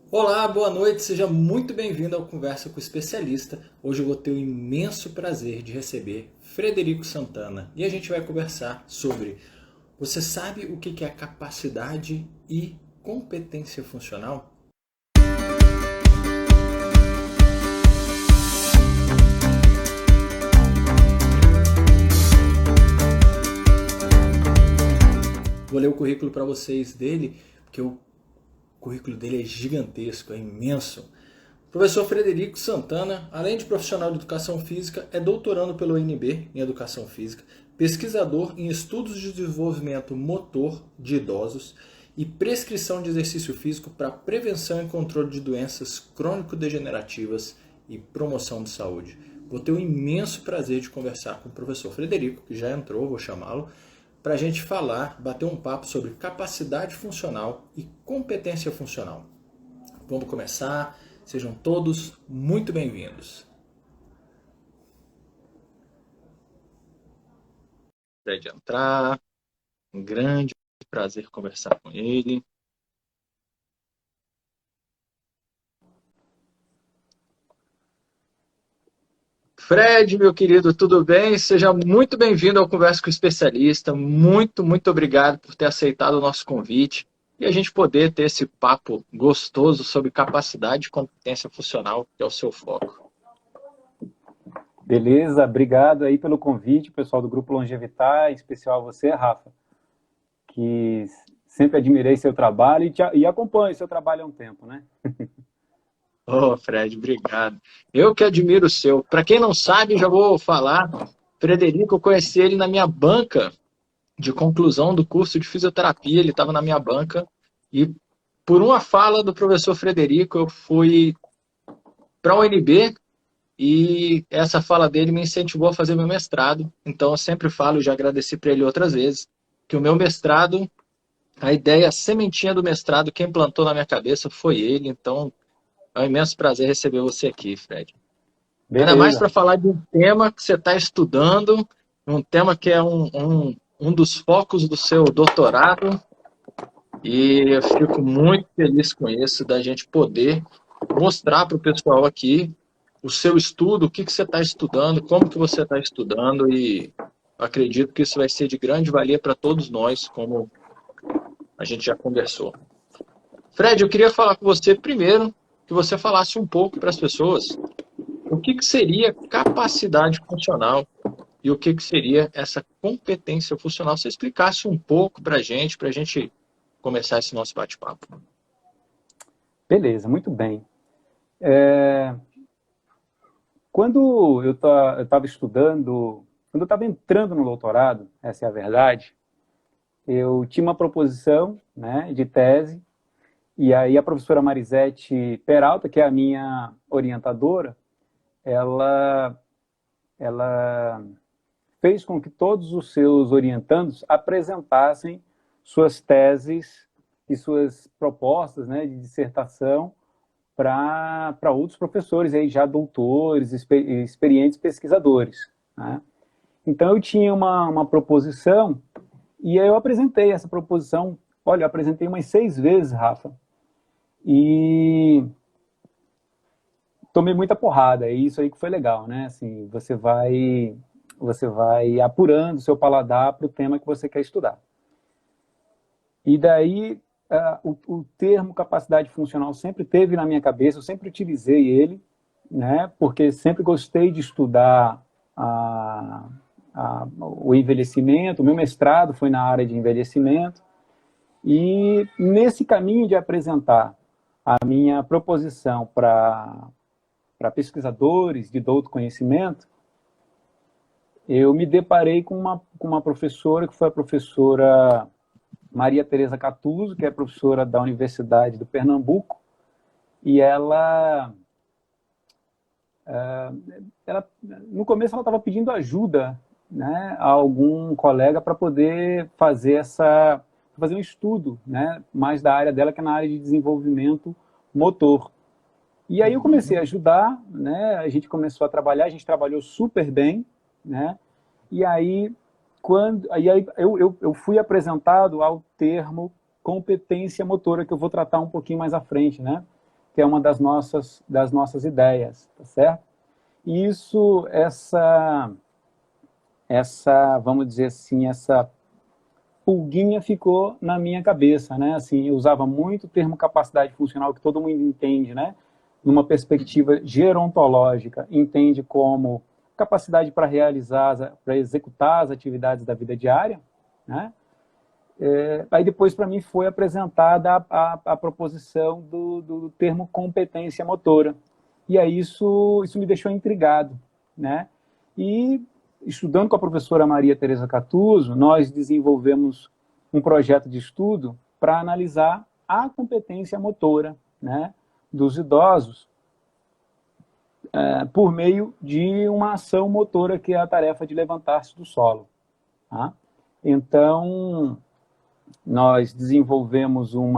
Olá, boa noite, seja muito bem-vindo ao Conversa com o Especialista. Hoje eu vou ter o imenso prazer de receber Frederico Santana e a gente vai conversar sobre: você sabe o que é capacidade e competência funcional? Vou ler o currículo para vocês dele, porque o currículo dele é gigantesco, é imenso. O professor Frederico Santana, além de profissional de educação física, é doutorando pelo UNB em educação física, pesquisador em estudos de desenvolvimento motor de idosos e prescrição de exercício físico para prevenção e controle de doenças crônico-degenerativas e promoção de saúde. Vou ter o imenso prazer de conversar com o professor Frederico, que já entrou, vou chamá-lo, para a gente falar, bater um papo sobre capacidade funcional e competência funcional. Vamos começar. Sejam todos muito bem-vindos. Pode entrar. Um grande prazer conversar com ele. Fred, meu querido, tudo bem? Seja muito bem-vindo ao Conversa com o Especialista. Muito obrigado por ter aceitado o nosso convite e a gente poder ter esse papo gostoso sobre capacidade e competência funcional, que é o seu foco. Beleza, obrigado aí pelo convite, pessoal do Grupo Longevitar, em especial a você, Rafa, que sempre admirei seu trabalho e acompanho seu trabalho há um tempo, né? Oh, Fred, obrigado. Eu que admiro o seu. Para quem não sabe, já vou falar. Frederico, eu conheci ele na minha banca de conclusão do curso de fisioterapia. Ele estava na minha banca e, por uma fala do professor Frederico, eu fui para a UNB e essa fala dele me incentivou a fazer meu mestrado. Então, eu sempre falo, já agradeci para ele outras vezes, que o meu mestrado, a ideia, a sementinha do mestrado, quem plantou na minha cabeça foi ele. Então, é um imenso prazer receber você aqui, Fred. Ainda mais para Beleza. falar de um tema que você está estudando, um tema que é um dos focos do seu doutorado, e eu fico muito feliz com isso, da gente poder mostrar para o pessoal aqui o seu estudo, o que você está estudando, como que você está estudando, e acredito que isso vai ser de grande valia para todos nós, como a gente já conversou. Fred, eu queria falar com você primeiro, que você falasse um pouco para as pessoas o que seria capacidade funcional e o que seria essa competência funcional. Você explicasse um pouco para a gente começar esse nosso bate-papo. Beleza, muito bem. Quando eu estava estudando, quando eu estava entrando no doutorado, essa é a verdade, eu tinha uma proposição, né, de tese, e aí a professora Marisete Peralta, que é a minha orientadora, ela, ela fez com que todos os seus orientandos apresentassem suas teses e suas propostas, né, de dissertação para outros professores, aí já doutores, experientes pesquisadores, né? Então eu tinha uma proposição e aí eu apresentei essa proposição. Olha, eu apresentei umas 6 vezes, Rafa, e tomei muita porrada, e isso aí que foi legal, né? Assim, você vai apurando o seu paladar para o tema que você quer estudar. E daí, o termo capacidade funcional sempre teve na minha cabeça, eu sempre utilizei ele, né? Porque sempre gostei de estudar o envelhecimento, o meu mestrado foi na área de envelhecimento, e nesse caminho de apresentar a minha proposição para pesquisadores de douto conhecimento, eu me deparei com uma professora, que foi a professora Maria Tereza Catuso, que é professora da Universidade do Pernambuco, e no começo ela estava pedindo ajuda, né, a algum colega para poder fazer um estudo, né, mais da área dela, que é na área de desenvolvimento motor. E aí eu comecei a ajudar, né, a gente começou a trabalhar, a gente trabalhou super bem, né, e aí, eu fui apresentado ao termo competência motora, que eu vou tratar um pouquinho mais à frente, né, que é uma das nossas ideias, tá certo? E isso, vamos dizer assim, essa pulguinha ficou na minha cabeça, né? Assim, eu usava muito o termo capacidade funcional, que todo mundo entende, né? Numa perspectiva gerontológica, entende como capacidade para realizar, para executar as atividades da vida diária, né? Aí depois para mim foi apresentada a proposição do termo competência motora. E aí isso me deixou intrigado, né? E estudando com a professora Maria Tereza Catuzzo, nós desenvolvemos um projeto de estudo para analisar a competência motora, né, dos idosos por meio de uma ação motora que é a tarefa de levantar-se do solo. Tá? Então, nós desenvolvemos um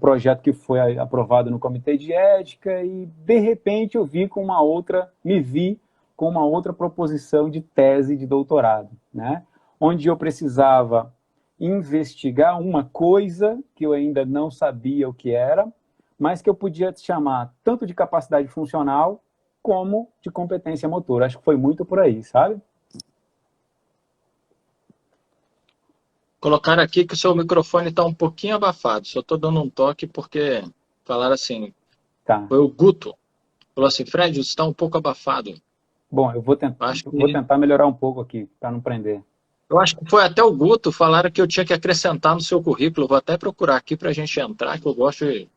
projeto que foi aprovado no Comitê de Ética e, de repente, me vi com uma outra proposição de tese de doutorado, né? Onde eu precisava investigar uma coisa que eu ainda não sabia o que era, mas que eu podia chamar tanto de capacidade funcional como de competência motora. Acho que foi muito por aí, sabe? Colocaram aqui que o seu microfone está um pouquinho abafado. Só estou dando um toque porque falaram assim, Tá. foi o Guto. Falou assim, Fred, você está um pouco abafado. Bom, Eu acho vou que, tentar melhorar um pouco aqui, para não prender. eu acho que foi até o Guto, falaram que eu tinha que acrescentar no seu currículo. Vou até procurar aqui para a gente entrar, que eu gosto de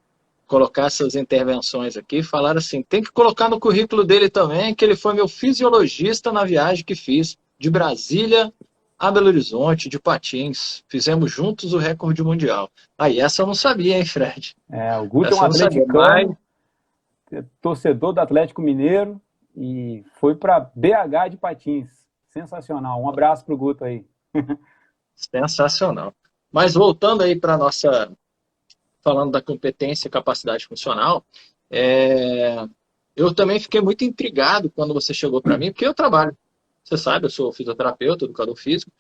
colocar essas intervenções aqui. Falaram assim, tem que colocar no currículo dele também que ele foi meu fisiologista na viagem que fiz de Brasília a Belo Horizonte, de patins. Fizemos juntos o recorde mundial. Aí, essa eu não sabia, hein, Fred? O Guto é um Essa eu não sabia, mas atleticano, torcedor do Atlético Mineiro e foi para BH de patins. Sensacional. Um abraço para o Guto aí. sensacional. Mas voltando aí para a nossa, falando da competência e capacidade funcional, eu também fiquei muito intrigado quando você chegou para mim, porque eu trabalho, você sabe, eu sou fisioterapeuta, educador físico,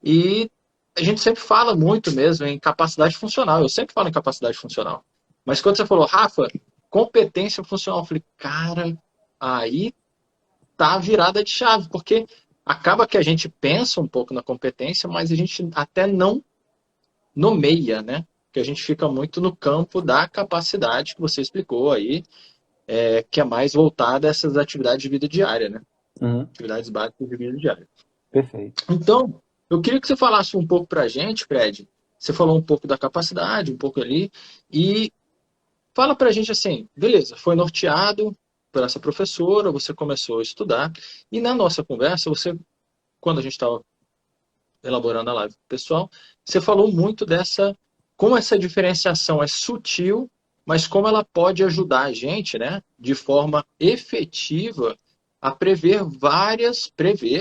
e a gente sempre fala muito mesmo em capacidade funcional, eu sempre falo em capacidade funcional. Mas quando você falou, Rafa, competência funcional, eu falei, cara, aí tá a virada de chave, porque acaba que a gente pensa um pouco na competência, mas a gente até não nomeia, né? Que a gente fica muito no campo da capacidade que você explicou aí, que é mais voltada a essas atividades de vida diária, né? Uhum, Atividades básicas de vida diária. perfeito. Então, eu queria que você falasse um pouco para a gente, Fred. Você falou um pouco da capacidade, um pouco ali, e fala para a gente assim, beleza, foi norteado por essa professora, você começou a estudar, e na nossa conversa, quando a gente estava elaborando a live pessoal, você falou muito como essa diferenciação é sutil, mas como ela pode ajudar a gente, né, de forma efetiva a prever,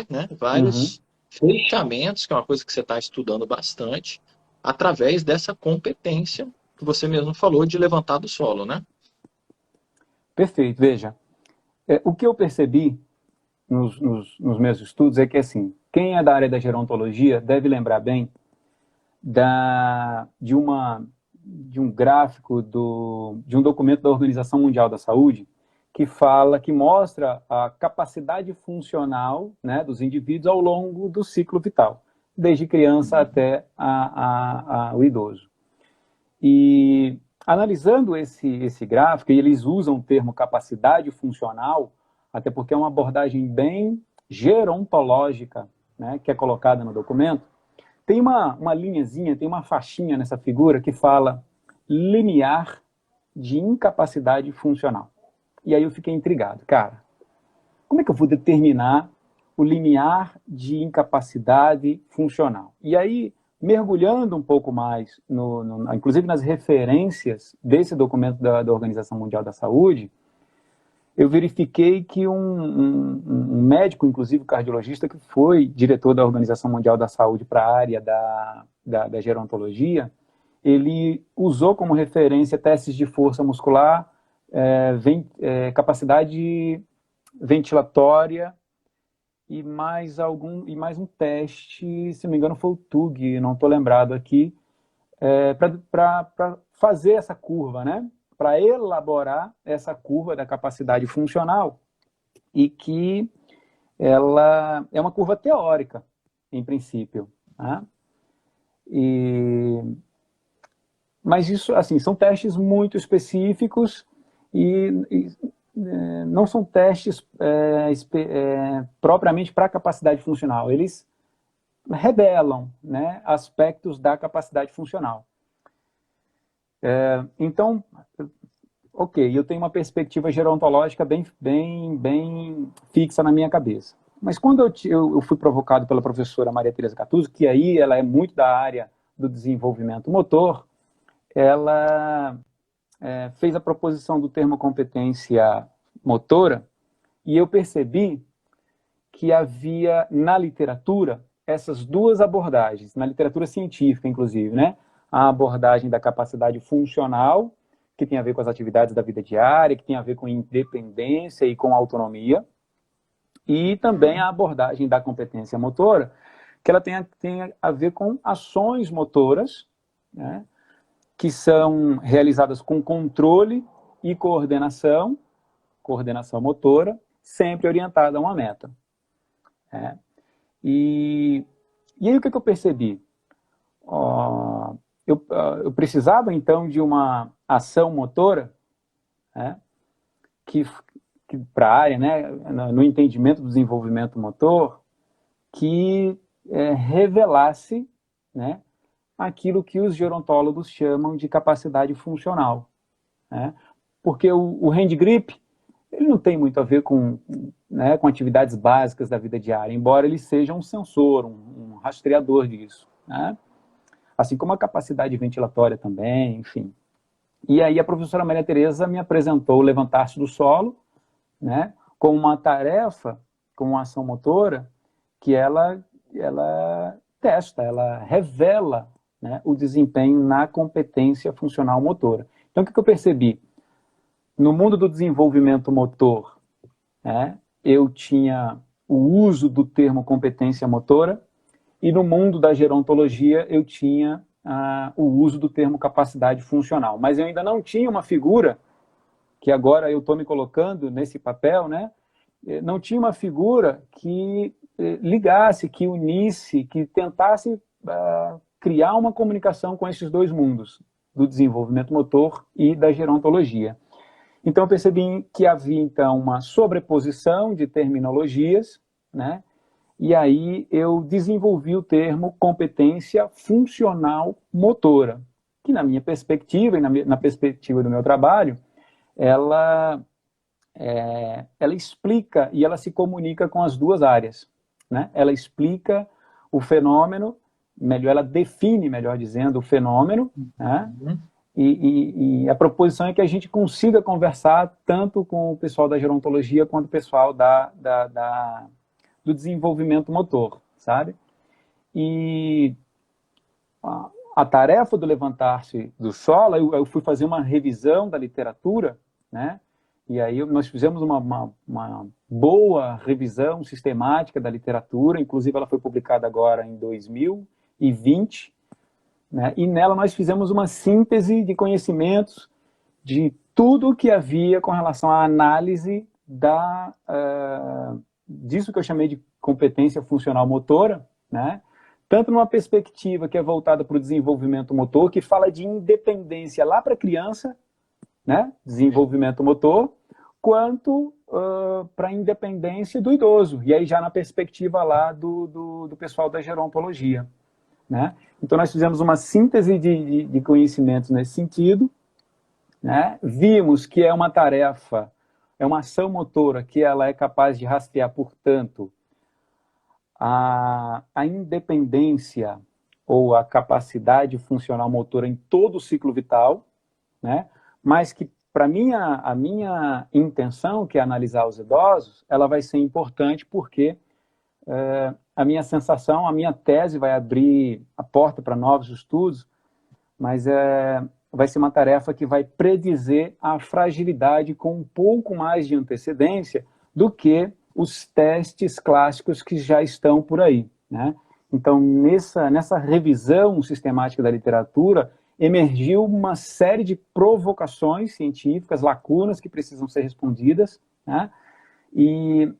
né, Uhum, vários fechamentos, que é uma coisa que você está estudando bastante, através dessa competência que você mesmo falou de levantar do solo, né? perfeito. Veja, o que eu percebi nos meus estudos é que, assim, quem é da área da gerontologia deve lembrar bem de um gráfico de um documento da Organização Mundial da Saúde que mostra a capacidade funcional, né, dos indivíduos ao longo do ciclo vital, desde criança até o idoso. E analisando esse gráfico, e eles usam o termo capacidade funcional, até porque é uma abordagem bem gerontológica, né, que é colocada no documento. Tem uma linhazinha, tem uma faixinha nessa figura que fala limiar de incapacidade funcional. E aí eu fiquei intrigado. Cara, como é que eu vou determinar o limiar de incapacidade funcional? E aí, mergulhando um pouco mais, inclusive nas referências desse documento da Organização Mundial da Saúde, eu verifiquei que um médico, inclusive cardiologista, que foi diretor da Organização Mundial da Saúde para a área da gerontologia, ele usou como referência testes de força muscular, capacidade ventilatória e mais um teste, se não me engano foi o TUG, não estou lembrado aqui, para fazer essa curva, né? para elaborar essa curva da capacidade funcional, e que ela é uma curva teórica, em princípio. Tá? Mas isso, assim, são testes muito específicos e não são testes propriamente para a capacidade funcional. Eles revelam, né, aspectos da capacidade funcional. Então, ok, eu tenho uma perspectiva gerontológica bem fixa na minha cabeça. Mas quando eu fui provocado pela professora Maria Tereza Catuzzo, que aí ela é muito da área do desenvolvimento motor, ela fez a proposição do termo competência motora, e eu percebi que havia na literatura essas duas abordagens, na literatura científica, inclusive, né? A abordagem da capacidade funcional, que tem a ver com as atividades da vida diária, que tem a ver com independência e com autonomia, e também a abordagem da competência motora, que ela tem a ver com ações motoras, né, que são realizadas com controle e coordenação motora, sempre orientada a uma meta. E aí o que eu percebi? Eu precisava, então, de uma ação motora, né, que para a área, né, no entendimento do desenvolvimento motor, que revelasse, né, aquilo que os gerontólogos chamam de capacidade funcional. Né? Porque o hand grip, ele não tem muito a ver com atividades básicas da vida diária, embora ele seja um sensor, um rastreador disso. Né? Assim como a capacidade ventilatória também, enfim. E aí a professora Maria Tereza me apresentou o levantar-se do solo, né, com uma tarefa, com uma ação motora, que ela testa, ela revela, né, o desempenho na competência funcional motora. Então, o que eu percebi? No mundo do desenvolvimento motor, né, eu tinha o uso do termo competência motora, e no mundo da gerontologia eu tinha o uso do termo capacidade funcional. Mas eu ainda não tinha uma figura, que agora eu estou me colocando nesse papel, né? Não tinha uma figura que ligasse, que unisse, que tentasse criar uma comunicação com esses dois mundos, do desenvolvimento motor e da gerontologia. Então eu percebi que havia então uma sobreposição de terminologias, né? E aí eu desenvolvi o termo competência funcional motora, que na minha perspectiva e na perspectiva do meu trabalho, ela explica e ela se comunica com as duas áreas. Né? Ela explica o fenômeno, ela define, melhor dizendo, o fenômeno, né? E a proposição é que a gente consiga conversar tanto com o pessoal da gerontologia quanto o pessoal do desenvolvimento motor, sabe? E a tarefa do levantar-se do solo, eu fui fazer uma revisão da literatura, né? E aí nós fizemos uma boa revisão sistemática da literatura, inclusive ela foi publicada agora em 2020, né? E nela nós fizemos uma síntese de conhecimentos de tudo o que havia com relação à análise disso que eu chamei de competência funcional motora, né? Tanto numa perspectiva que é voltada para o desenvolvimento motor, que fala de independência lá para a criança, né? Desenvolvimento motor, quanto para a independência do idoso, e aí já na perspectiva lá do pessoal da gerontologia. Né? Então nós fizemos uma síntese de conhecimentos nesse sentido, né? Vimos que é uma tarefa, é uma ação motora que ela é capaz de rastrear, portanto, a independência ou a capacidade funcional motora em todo o ciclo vital, né? Mas que, para a minha intenção, que é analisar os idosos, ela vai ser importante porque a minha sensação, a minha tese vai abrir a porta para novos estudos, mas vai ser uma tarefa que vai predizer a fragilidade com um pouco mais de antecedência do que os testes clássicos que já estão por aí. Né? Então, nessa revisão sistemática da literatura, emergiu uma série de provocações científicas, lacunas que precisam ser respondidas, né? E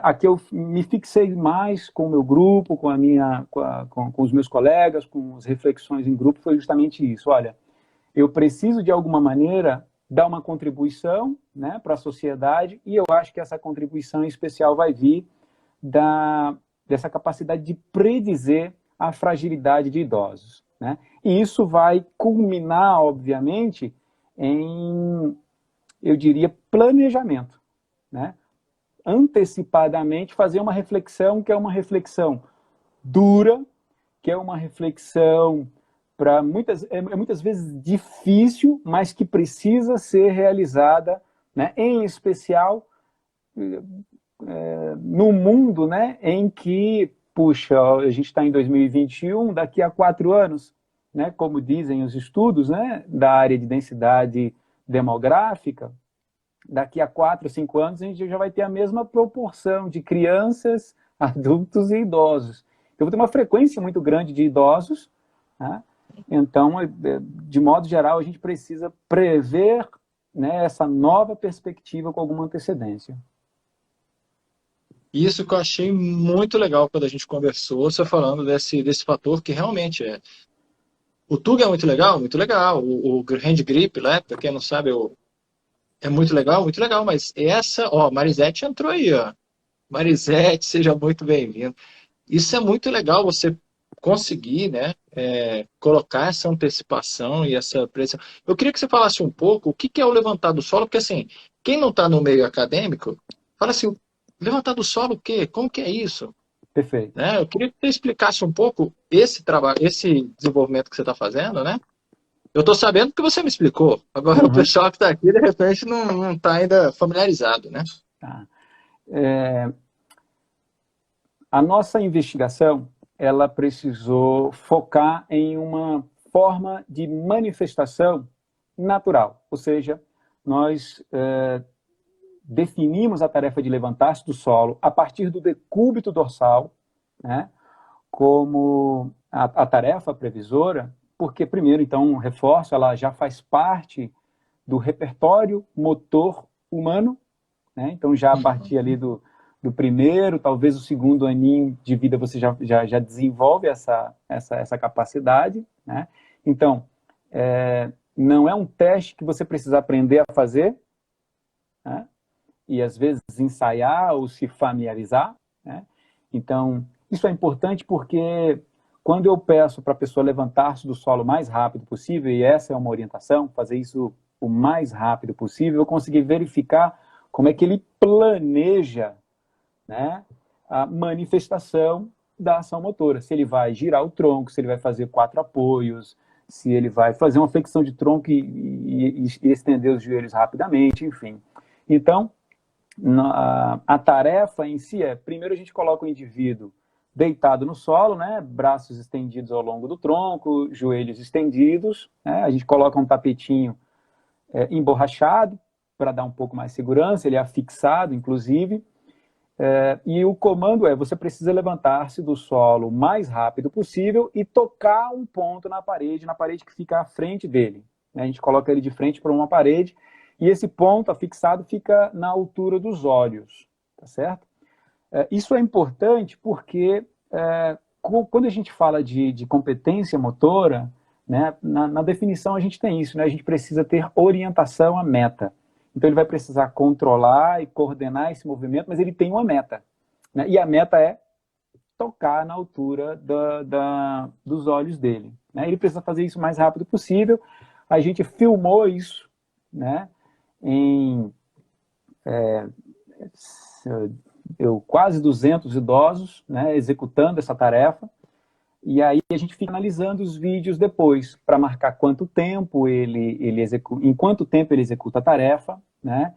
aqui eu me fixei mais com o meu grupo, com os meus colegas, com as reflexões em grupo, foi justamente isso. Olha, eu preciso, de alguma maneira, dar uma contribuição, né, para a sociedade, e eu acho que essa contribuição em especial vai vir dessa capacidade de predizer a fragilidade de idosos, né? E isso vai culminar, obviamente, em, eu diria, planejamento, né? Antecipadamente fazer uma reflexão que é uma reflexão dura, que é uma reflexão para muitas vezes difícil, mas que precisa ser realizada, né? Em especial no mundo, né, em que, puxa, a gente está em 2021, daqui a 4 anos, né, como dizem os estudos, né, da área de densidade demográfica, daqui a 4, 5 anos a gente já vai ter a mesma proporção de crianças, adultos e idosos. Eu vou ter uma frequência muito grande de idosos, né? Então, de modo geral, a gente precisa prever, né, essa nova perspectiva com alguma antecedência. Isso que eu achei muito legal quando a gente conversou, você falando desse fator que realmente é. O TUG é muito legal, muito legal. O hand grip, né, para quem não sabe, é muito legal, mas essa, ó, Marisete entrou aí, ó. Marisete, seja muito bem-vindo. Isso é muito legal, você conseguir, né, colocar essa antecipação e essa pressão. Eu queria que você falasse um pouco o que é o levantar do solo, porque assim, quem não está no meio acadêmico, fala assim, levantar do solo o quê? Como que é isso? Perfeito. Né? Eu queria que você explicasse um pouco esse trabalho, esse desenvolvimento que você está fazendo, né? Eu estou sabendo que você me explicou. Agora o Uhum. pessoal que está aqui, de repente, não está ainda familiarizado, né? Tá. A nossa investigação, ela precisou focar em uma forma de manifestação natural, ou seja, nós definimos a tarefa de levantar-se do solo a partir do decúbito dorsal, né, como a tarefa previsora, porque, primeiro, então, reforço, ela já faz parte do repertório motor humano, né? Então, já a partir ali do primeiro, talvez o segundo aninho de vida, você já desenvolve essa capacidade, né? Então, não é um teste que você precisa aprender a fazer, né? E às vezes ensaiar ou se familiarizar, né? Então, isso é importante porque quando eu peço para a pessoa levantar-se do solo o mais rápido possível, e essa é uma orientação, fazer isso o mais rápido possível, eu consegui verificar como é que ele planeja, né, a manifestação da ação motora. Se ele vai girar o tronco, se ele vai fazer 4 apoios, se ele vai fazer uma flexão de tronco e estender os joelhos rapidamente, enfim. Então, a tarefa em si é, primeiro a gente coloca o indivíduo deitado no solo, né, braços estendidos ao longo do tronco, joelhos estendidos, né, a gente coloca um tapetinho emborrachado para dar um pouco mais de segurança, ele é afixado, inclusive, e o comando é, você precisa levantar-se do solo o mais rápido possível e tocar um ponto na parede que fica à frente dele, né, a gente coloca ele de frente para uma parede, e esse ponto afixado fica na altura dos olhos, tá certo? Isso é importante porque quando a gente fala de competência motora, né, na definição a gente tem isso, né, a gente precisa ter orientação à meta. Então ele vai precisar controlar e coordenar esse movimento, mas ele tem uma meta, né, e a meta é tocar na altura dos olhos dele, né? Ele precisa fazer isso o mais rápido possível. A gente filmou isso, né, em quase 200 idosos, né, executando essa tarefa, e aí a gente fica analisando os vídeos depois, para marcar quanto tempo em quanto tempo ele executa a tarefa, né,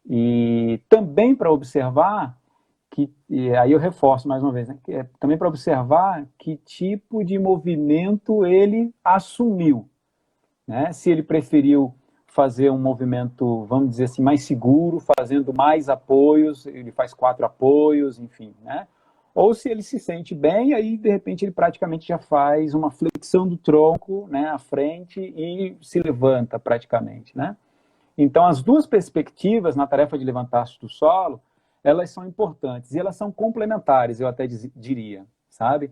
e também para observar, e aí eu reforço mais uma vez, né, também para observar que tipo de movimento ele assumiu, né, se ele preferiu fazer um movimento, vamos dizer assim, mais seguro, fazendo mais apoios, ele faz 4 apoios, enfim, né? ou se ele se sente bem, aí de repente ele praticamente já faz uma flexão do tronco, né, à frente e se levanta praticamente, né? Então as duas perspectivas na tarefa de levantar-se do solo, elas são importantes e elas são complementares, eu até diria, sabe?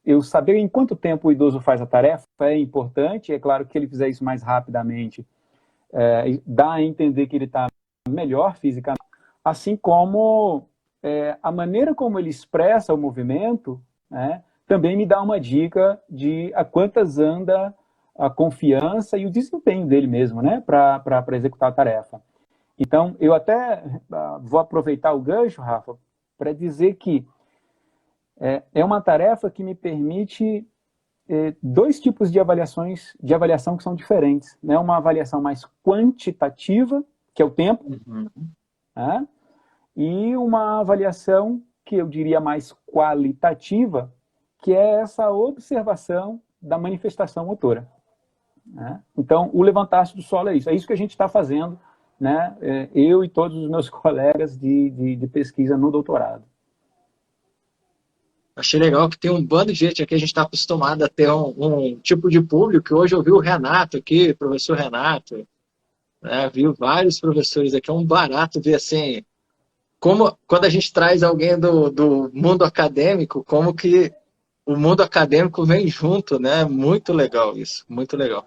Eu saber em quanto tempo o idoso faz a tarefa é importante, é claro que ele fizer isso mais rapidamente, dá a entender que ele está melhor fisicamente, assim como a maneira como ele expressa o movimento, né, também me dá uma dica de a quantas anda a confiança e o desempenho dele mesmo, né, para executar a tarefa. Então, eu até vou aproveitar o gancho, Rafa, para dizer que é uma tarefa que me permite dois tipos de avaliação que são diferentes, né? Uma avaliação mais quantitativa, que é o tempo, né? E uma avaliação que eu diria mais qualitativa, que é essa observação da manifestação motora, né? Então, o levantar-se do solo é isso que a gente está fazendo, né? Eu e todos os meus colegas de pesquisa no doutorado. Achei legal que tem um bando de gente aqui, a gente está acostumado a ter um tipo de público, que hoje eu vi o Renato aqui, professor Renato, né? Vi vários professores aqui, é um barato ver assim, como quando a gente traz alguém do mundo acadêmico, como que o mundo acadêmico vem junto, né? Muito legal isso, muito legal.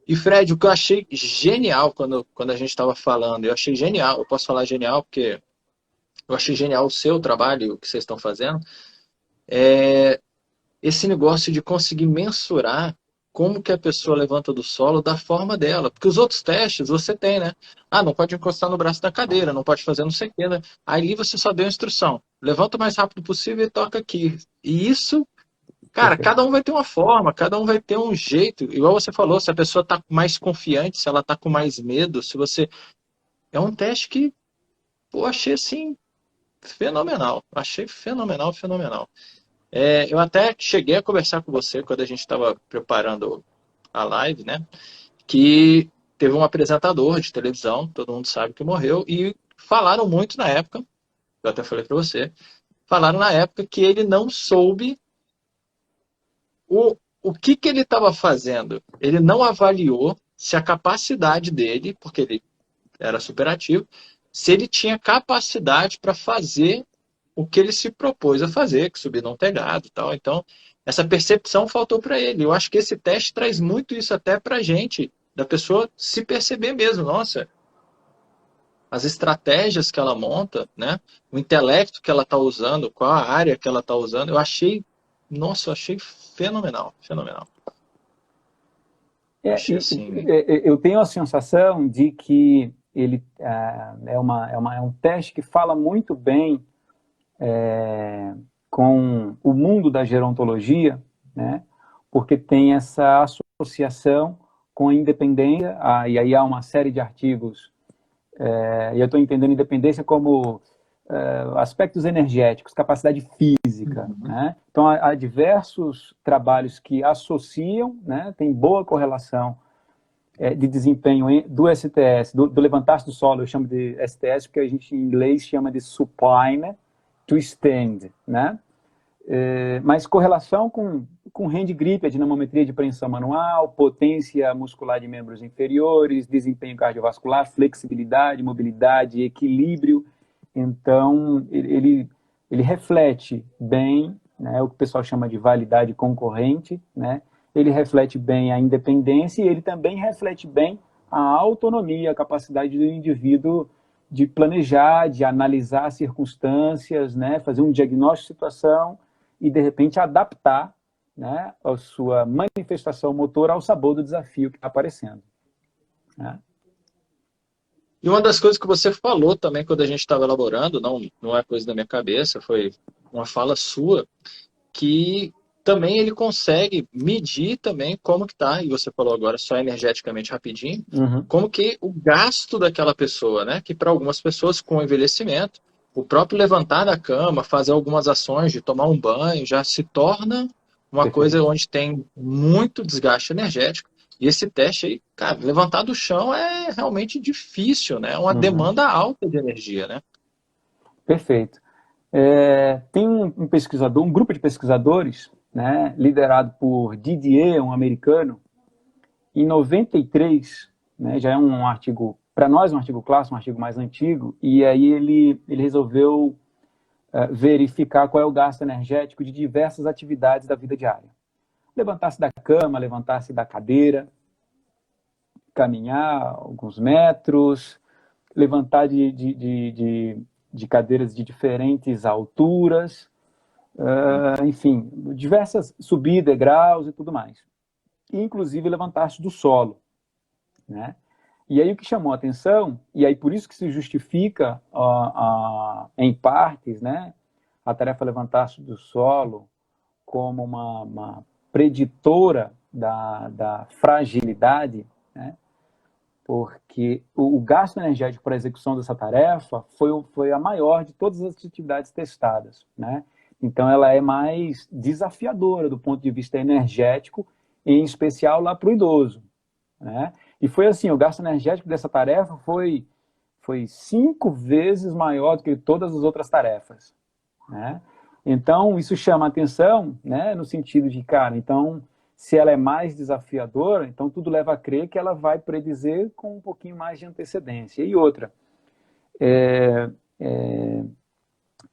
E Fred, o que eu achei genial quando a gente estava falando, eu achei genial, eu posso falar genial porque eu achei genial o seu trabalho, o que vocês estão fazendo, esse negócio de conseguir mensurar como que a pessoa levanta do solo da forma dela. Porque os outros testes você tem, né? Ah, não pode encostar no braço da cadeira, não pode fazer não sei o quê, né? Aí você só deu a instrução. Levanta o mais rápido possível e toca aqui. E isso, cara, Perfeito. cada um vai ter uma forma, cada um vai ter um jeito. Igual você falou, se a pessoa está mais confiante, se ela está com mais medo, se você... É um teste que, pô, achei assim, fenomenal. Achei fenomenal, fenomenal. Eu até cheguei a conversar com você quando a gente estava preparando a live, né? Que teve um apresentador de televisão, todo mundo sabe que morreu, e falaram muito na época, eu até falei para você, falaram na época que ele não soube o que ele estava fazendo. Ele não avaliou se a capacidade dele, porque ele era superativo, se ele tinha capacidade para fazer o que ele se propôs a fazer, que subir num telhado e tal. Então, essa percepção faltou para ele. Eu acho que esse teste traz muito isso até para a gente, da pessoa se perceber mesmo. Nossa, as estratégias que ela monta, né? O intelecto que ela está usando, qual a área que ela está usando, eu achei, nossa, eu achei fenomenal, fenomenal. Achei assim... Eu tenho a sensação de que ele é um teste que fala muito bem com o mundo da gerontologia, né? Porque tem essa associação com a independência, e aí há uma série de artigos, e eu estou entendendo independência como aspectos energéticos, capacidade física, né? Então há diversos trabalhos que associam, né? Tem boa correlação de desempenho do STS, do levantar-se do solo, eu chamo de STS porque a gente em inglês chama de supine to stand, né? Mas correlação com hand grip, a dinamometria de preensão manual, potência muscular de membros inferiores, desempenho cardiovascular, flexibilidade, mobilidade, equilíbrio. Então, ele reflete bem, né, o que o pessoal chama de validade concorrente, né? Ele reflete bem a independência e ele também reflete bem a autonomia, a capacidade do indivíduo de planejar, de analisar circunstâncias, né, fazer um diagnóstico de situação e, de repente, adaptar, né, a sua manifestação motora ao sabor do desafio que está aparecendo, né? E uma das coisas que você falou também quando a gente estava elaborando, não é coisa da minha cabeça, foi uma fala sua, que também ele consegue medir também como que tá, e você falou agora só energeticamente rapidinho, como que o gasto daquela pessoa, né? Que para algumas pessoas com envelhecimento, o próprio levantar da cama, fazer algumas ações de tomar um banho, já se torna uma coisa onde tem muito desgaste energético. E esse teste aí, cara, levantar do chão é realmente difícil, né? É uma demanda alta de energia, né? Perfeito. Tem um pesquisador, um grupo de pesquisadores, né, liderado por Didier, um americano, em 93, né, já é um artigo, para nós um artigo clássico, um artigo mais antigo, e aí ele resolveu verificar qual é o gasto energético de diversas atividades da vida diária. Levantar-se da cama, levantar-se da cadeira, caminhar alguns metros, levantar de cadeiras de diferentes alturas, enfim, diversas subir degraus e tudo mais. E, inclusive, levantar-se do solo, né? E aí o que chamou a atenção, e aí por isso que se justifica, em partes, né, a tarefa levantar-se do solo como uma preditora da fragilidade, né? Porque o gasto energético para a execução dessa tarefa foi a maior de todas as atividades testadas, né? Então, ela é mais desafiadora do ponto de vista energético, em especial lá para o idoso, né? E foi assim, o gasto energético dessa tarefa foi 5 vezes maior do que todas as outras tarefas, né? Então, isso chama a atenção, né, no sentido de, cara, então, se ela é mais desafiadora, então tudo leva a crer que ela vai predizer com um pouquinho mais de antecedência. E outra, é, é,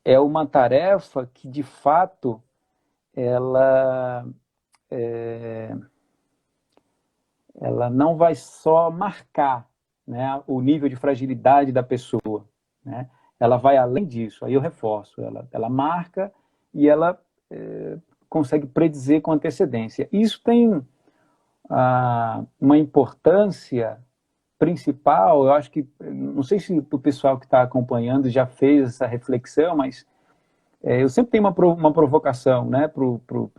é uma tarefa que, de fato, ela, ela não vai só marcar, né, o nível de fragilidade da pessoa, né? Ela vai além disso, aí eu reforço, ela marca e ela consegue predizer com antecedência. Isso tem uma importância principal, eu acho que, não sei se o pessoal que está acompanhando já fez essa reflexão, mas eu sempre tenho uma provocação, né, para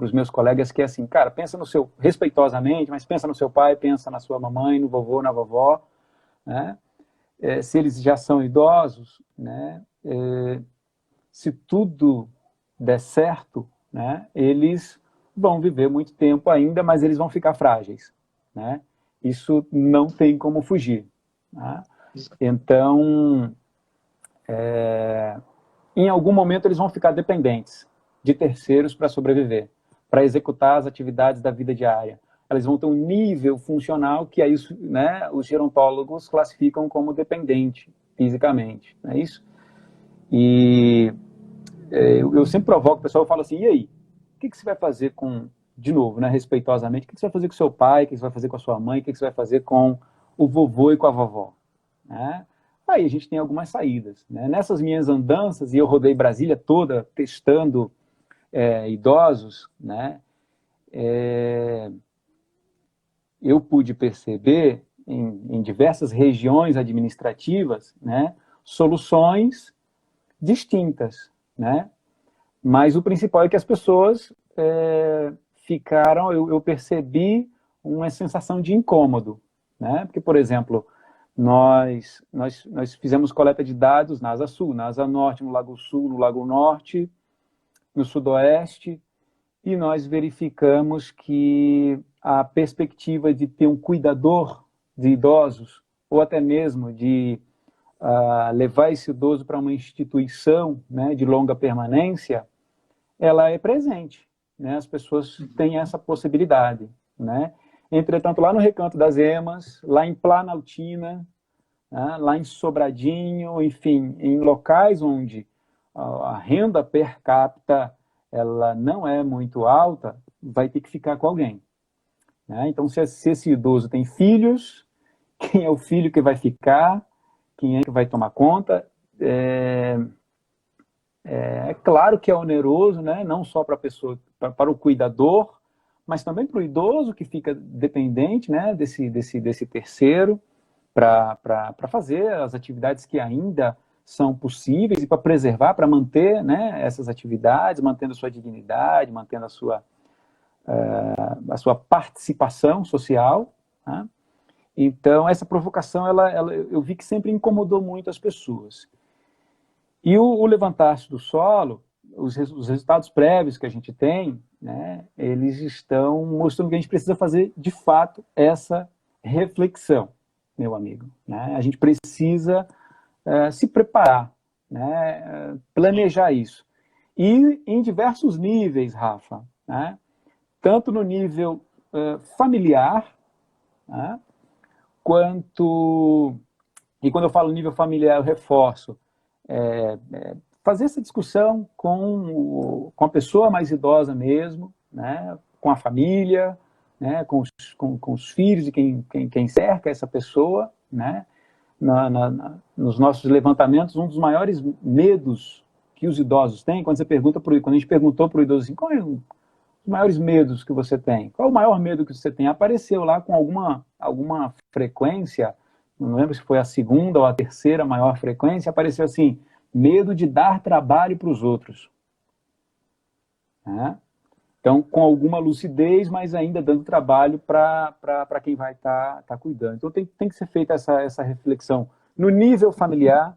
os meus colegas, que é assim, cara, pensa no seu, respeitosamente, mas pensa no seu pai, pensa na sua mamãe, no vovô, na vovó, né? Se eles já são idosos, né, se tudo der certo, né, eles vão viver muito tempo ainda, mas eles vão ficar frágeis, né? Isso não tem como fugir, né? Então, em algum momento eles vão ficar dependentes de terceiros para sobreviver, para executar as atividades da vida diária. Eles vão ter um nível funcional que aí, né, os gerontólogos classificam como dependente fisicamente, não é isso? E eu sempre provoco o pessoal, eu falo assim, e aí? O que você vai fazer com, de novo, né, respeitosamente, o que você vai fazer com seu pai, o que você vai fazer com a sua mãe, o que você vai fazer com o vovô e com a vovó, né? Aí a gente tem algumas saídas, né? Nessas minhas andanças, e eu rodei Brasília toda testando idosos, né? Eu pude perceber em diversas regiões administrativas, né, soluções distintas, né? Mas o principal é que as pessoas ficaram, eu percebi uma sensação de incômodo, né? Porque, por exemplo, nós fizemos coleta de dados na Asa Sul, na Asa Norte, no Lago Sul, no Lago Norte, no Sudoeste, e nós verificamos que a perspectiva de ter um cuidador de idosos, ou até mesmo de levar esse idoso para uma instituição, né, de longa permanência, ela é presente, né? As pessoas têm essa possibilidade, né? Entretanto, lá no Recanto das Emas, lá em Planaltina, né, lá em Sobradinho, enfim, em locais onde a renda per capita ela não é muito alta, vai ter que ficar com alguém, né? Então, se esse idoso tem filhos, quem é o filho que vai ficar, quem é que vai tomar conta? É claro que é oneroso, né? Não só para a pessoa, para o cuidador, mas também para o idoso que fica dependente, né, desse terceiro para fazer as atividades que ainda são possíveis e para preservar, para manter, né, essas atividades, mantendo a sua dignidade, mantendo a sua participação social, né? Então, essa provocação, eu vi que sempre incomodou muito as pessoas. E o levantar-se do solo, os resultados prévios que a gente tem, né, eles estão mostrando que a gente precisa fazer, de fato, essa reflexão, meu amigo, né? A gente precisa se preparar, né, planejar isso. E em diversos níveis, Rafa, né? Tanto no nível familiar, né? Quanto... E quando eu falo nível familiar, eu reforço. Fazer essa discussão com a pessoa mais idosa mesmo, né? Com a família, né? Com os filhos e quem cerca essa pessoa, né? Nos nossos levantamentos, um dos maiores medos que os idosos têm, quando a gente perguntou para o idoso assim, qual é os maiores medos que você tem? Qual é o maior medo que você tem? Apareceu lá com alguma frequência, não lembro se foi a segunda ou a terceira maior frequência, apareceu assim, medo de dar trabalho para os outros. Né? Então, com alguma lucidez, mas ainda dando trabalho para quem vai estar cuidando. Então, tem que ser feita essa reflexão no nível familiar.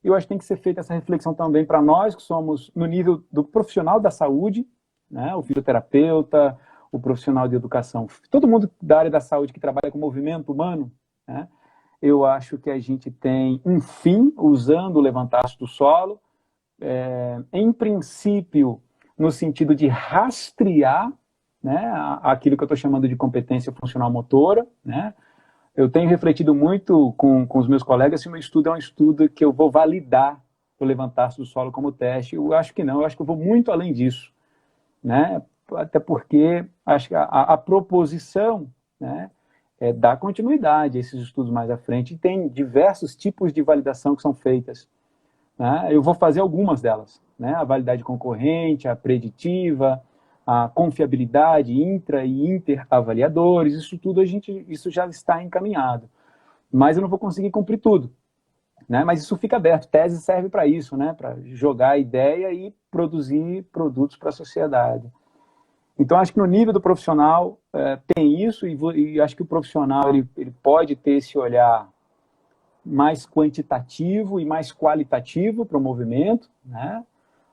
Eu acho que tem que ser feita essa reflexão também para nós, que somos no nível do profissional da saúde, né? O fisioterapeuta, o profissional de educação, todo mundo da área da saúde que trabalha com movimento humano, né? Eu acho que a gente tem um fim usando o levantar-se do solo, em princípio, no sentido de rastrear, né, aquilo que eu estou chamando de competência funcional motora, né? Eu tenho refletido muito com os meus colegas se o meu estudo é um estudo que eu vou validar o levantar-se do solo como teste. Eu acho que não, eu acho que eu vou muito além disso, né? Até porque acho que a proposição, né, é dar continuidade a esses estudos mais à frente, e tem diversos tipos de validação que são feitas. Né? Eu vou fazer algumas delas, né? A validade concorrente, a preditiva, a confiabilidade intra e interavaliadores, isso tudo isso já está encaminhado. Mas eu não vou conseguir cumprir tudo, né? Mas isso fica aberto, tese serve para isso, né? Para jogar a ideia e produzir produtos para a sociedade. Então, acho que no nível do profissional tem isso, e acho que o profissional ele pode ter esse olhar mais quantitativo e mais qualitativo para o movimento, né?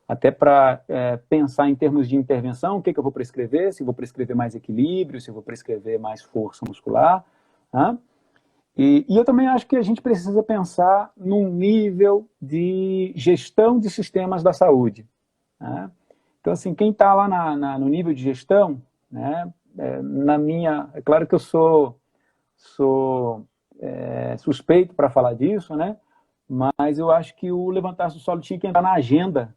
Até para pensar em termos de intervenção, o que eu vou prescrever, se vou prescrever mais equilíbrio, se vou prescrever mais força muscular, né? E eu também acho que a gente precisa pensar num nível de gestão de sistemas da saúde, né? Então, assim, quem está lá no nível de gestão, né, é claro que eu sou suspeito para falar disso, né, mas eu acho que o levantar do solo tinha que entrar na agenda,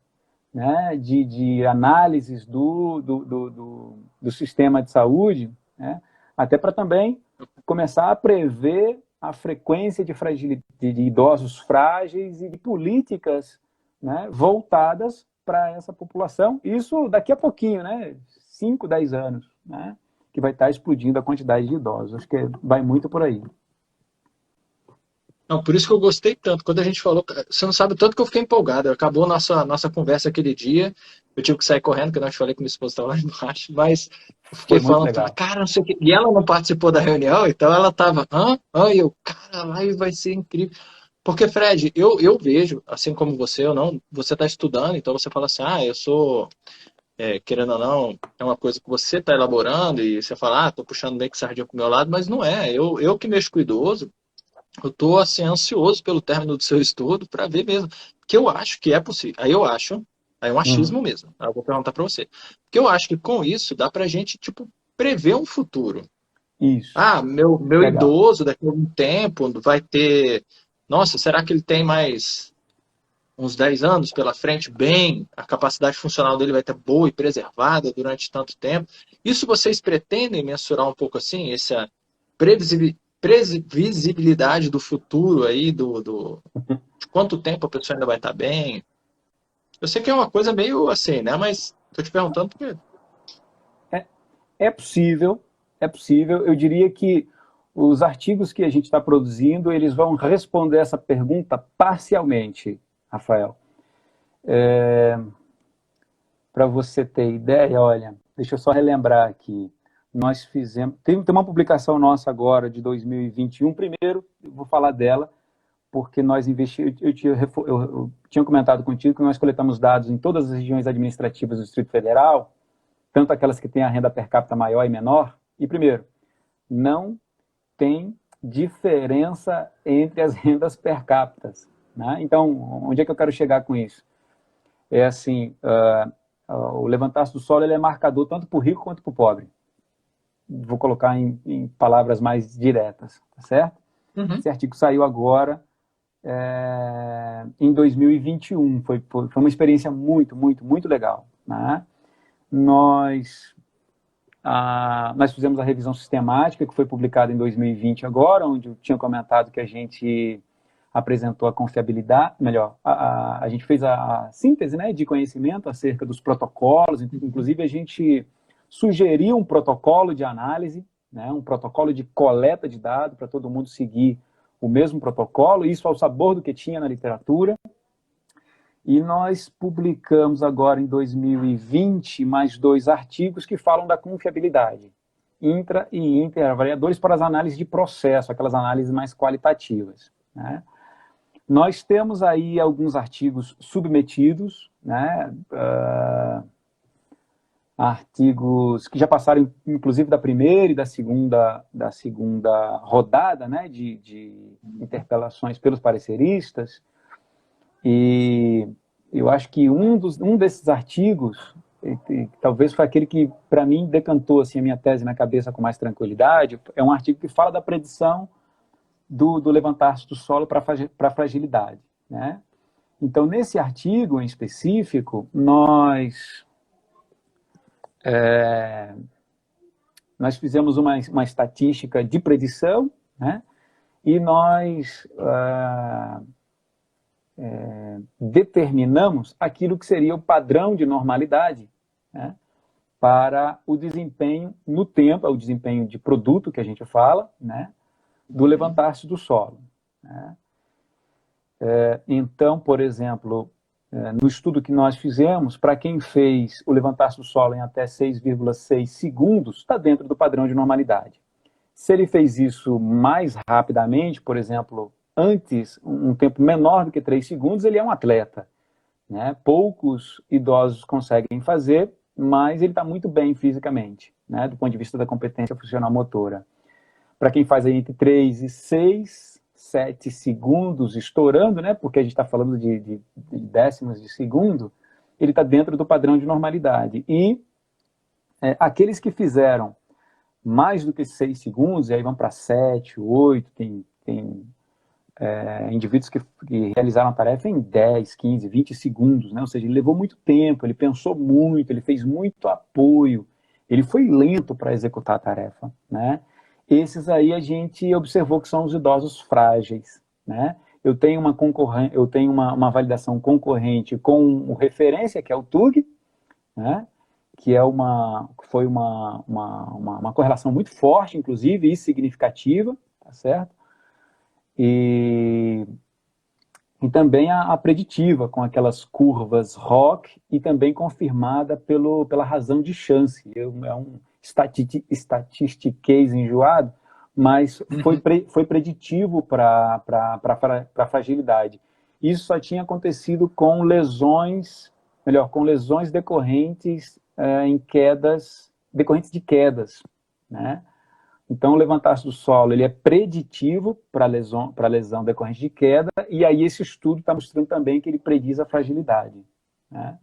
né, de análises do sistema de saúde, né, até para também começar a prever a frequência de idosos frágeis e de políticas, né, voltadas para essa população, isso daqui a pouquinho, né, 5, 10 anos, né, que vai estar explodindo a quantidade de idosos. Acho que vai muito por aí. Não, por isso que eu gostei tanto. Quando a gente falou, você não sabe o tanto que eu fiquei empolgado. Acabou nossa conversa aquele dia. Eu tive que sair correndo, porque eu te falei que minha esposa estava lá embaixo, mas eu fiquei falando, cara, não sei o quê. E ela não participou da reunião, então ela estava, e eu, cara, a live vai ser incrível. Porque, Fred, eu vejo, assim como você, você está estudando, então você fala assim, eu sou, querendo ou não, é uma coisa que você está elaborando, e você fala, estou puxando meio que sardinha pro meu lado, mas não é. Eu que mexo com idoso, eu estou assim, ansioso pelo término do seu estudo para ver mesmo. Porque eu acho que é possível. Aí é um achismo mesmo. Aí eu vou perguntar para você. Porque eu acho que com isso dá para a gente, tipo, prever um futuro. Isso. Meu idoso daqui a algum tempo vai ter... Nossa, será que ele tem mais uns 10 anos pela frente bem? A capacidade funcional dele vai estar boa e preservada durante tanto tempo? Isso vocês pretendem mensurar um pouco assim? Essa previsibilidade do futuro aí, de quanto tempo a pessoa ainda vai estar bem? Eu sei que é uma coisa meio assim, né? Mas estou te perguntando porque... É possível. Eu diria que os artigos que a gente está produzindo, eles vão responder essa pergunta parcialmente, Rafael. Para você ter ideia, olha, deixa eu só relembrar aqui. Nós fizemos... Tem uma publicação nossa agora, de 2021. Primeiro, eu vou falar dela, porque nós investimos... Eu tinha comentado contigo que nós coletamos dados em todas as regiões administrativas do Distrito Federal, tanto aquelas que têm a renda per capita maior e menor. E, primeiro, não tem diferença entre as rendas per capita, né? Então, onde é que eu quero chegar com isso? É assim, o levantar-se do solo ele é marcador tanto para o rico quanto para o pobre. Vou colocar em palavras mais diretas, tá certo? Uhum. Esse artigo saiu agora, em 2021. Foi uma experiência muito, muito, muito legal, né? Nós fizemos a revisão sistemática, que foi publicada em 2020 agora, onde eu tinha comentado que a gente apresentou a confiabilidade, melhor, a gente fez a síntese, né, de conhecimento acerca dos protocolos, inclusive a gente sugeriu um protocolo de análise, né, um protocolo de coleta de dados para todo mundo seguir o mesmo protocolo, isso ao sabor do que tinha na literatura. E nós publicamos agora em 2020 mais 2 artigos que falam da confiabilidade, intra e interavaliadores para as análises de processo, aquelas análises mais qualitativas, né? Nós temos aí alguns artigos submetidos, né? Artigos que já passaram, inclusive, da primeira e da segunda rodada, né? de interpelações pelos pareceristas. E eu acho que um desses artigos, talvez foi aquele que, para mim, decantou assim, a minha tese na cabeça com mais tranquilidade, é um artigo que fala da predição do levantar-se do solo para a fragilidade, né? Então, nesse artigo em específico, nós fizemos uma estatística de predição, né? E nós determinamos aquilo que seria o padrão de normalidade, né, para o desempenho no tempo, o desempenho de produto que a gente fala, né, do levantar-se do solo, né. Então, por exemplo, no estudo que nós fizemos, para quem fez o levantar-se do solo em até 6,6 segundos, está dentro do padrão de normalidade. Se ele fez isso mais rapidamente, por exemplo, antes, um tempo menor do que 3 segundos, ele é um atleta, né? Poucos idosos conseguem fazer, mas ele está muito bem fisicamente, né? Do ponto de vista da competência funcional motora. Para quem faz aí entre 3 e 6, 7 segundos estourando, né? Porque a gente está falando de décimos de segundo, ele está dentro do padrão de normalidade. E aqueles que fizeram mais do que 6 segundos, e aí vão para 7, 8, tem indivíduos que realizaram a tarefa em 10, 15, 20 segundos, né? Ou seja, ele levou muito tempo, ele pensou muito, ele fez muito apoio, ele foi lento para executar a tarefa, né? Esses aí a gente observou que são os idosos frágeis, né? Eu tenho uma validação concorrente com referência, que é o TUG, né? Que foi uma correlação muito forte, inclusive, e significativa, tá certo? E também a preditiva, com aquelas curvas ROC, e também confirmada pela razão de chance. É um statistiquês enjoado, mas foi preditivo para a fragilidade. Isso só tinha acontecido com lesões decorrentes decorrentes de quedas, né? Então, o levantar-se do solo ele é preditivo para a lesão decorrente de queda, e aí esse estudo está mostrando também que ele prediz a fragilidade, né?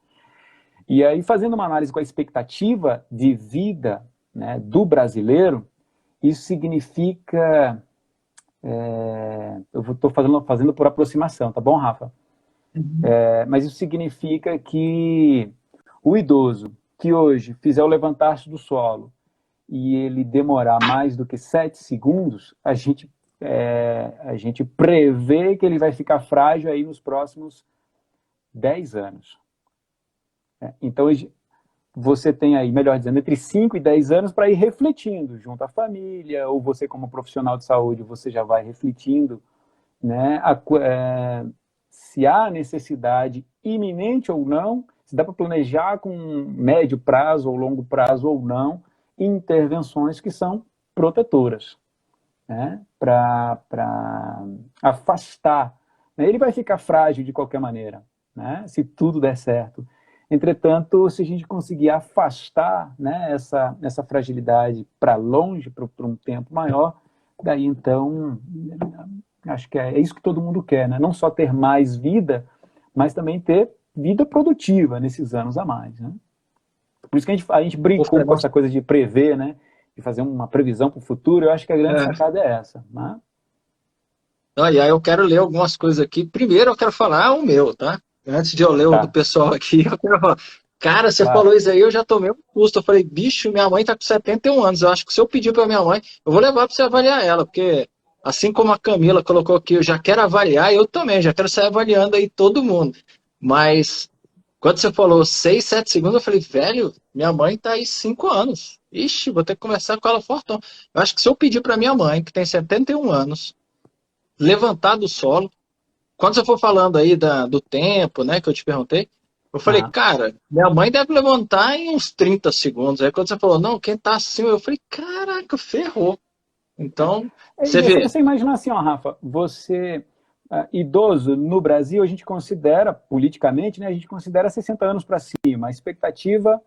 E aí, fazendo uma análise com a expectativa de vida, né, do brasileiro, isso significa... eu estou fazendo por aproximação, tá bom, Rafa? Mas isso significa que o idoso que hoje fizer o levantar-se do solo e ele demorar mais do que 7 segundos, a gente prevê que ele vai ficar frágil aí nos próximos 10 anos. Então, você tem aí, melhor dizendo, entre 5 e 10 anos para ir refletindo junto à família, ou você como profissional de saúde, você já vai refletindo, né, se há necessidade iminente ou não, se dá para planejar com médio prazo ou longo prazo ou não, intervenções que são protetoras, né, para afastar. Né, ele vai ficar frágil de qualquer maneira, né, se tudo der certo. Entretanto, se a gente conseguir afastar, né, essa fragilidade para longe, para um tempo maior, daí então, acho que é isso que todo mundo quer, né? Não só ter mais vida, mas também ter vida produtiva nesses anos a mais, né? Por isso que a gente brincou com essa coisa de prever, né? De fazer uma previsão para o futuro. Eu acho que a grande sacada é essa. Né? E aí eu quero ler algumas coisas aqui. Primeiro eu quero falar o meu, tá? Antes de eu ler o do pessoal aqui, eu quero falar. Cara, você falou isso aí, eu já tomei um susto. Eu falei, bicho, minha mãe tá com 71 anos. Eu acho que se eu pedir pra minha mãe, eu vou levar pra você avaliar ela, porque assim como a Camila colocou aqui, eu já quero avaliar, eu também, já quero sair avaliando aí todo mundo. Mas quando você falou 6, 7 segundos, eu falei, velho, minha mãe tá aí 5 anos. Ixi, vou ter que conversar com ela fortão. Eu acho que se eu pedir pra minha mãe, que tem 71 anos, levantar do solo, quando você for falando aí do tempo, né, que eu te perguntei, eu falei, cara, minha mãe deve levantar em uns 30 segundos. Aí quando você falou, não, quem tá assim, eu falei, caraca, ferrou. Então, você vê. Você imagina assim, ó, Rafa, você, idoso no Brasil, a gente considera, politicamente, né, a gente considera 60 anos para cima. A expectativa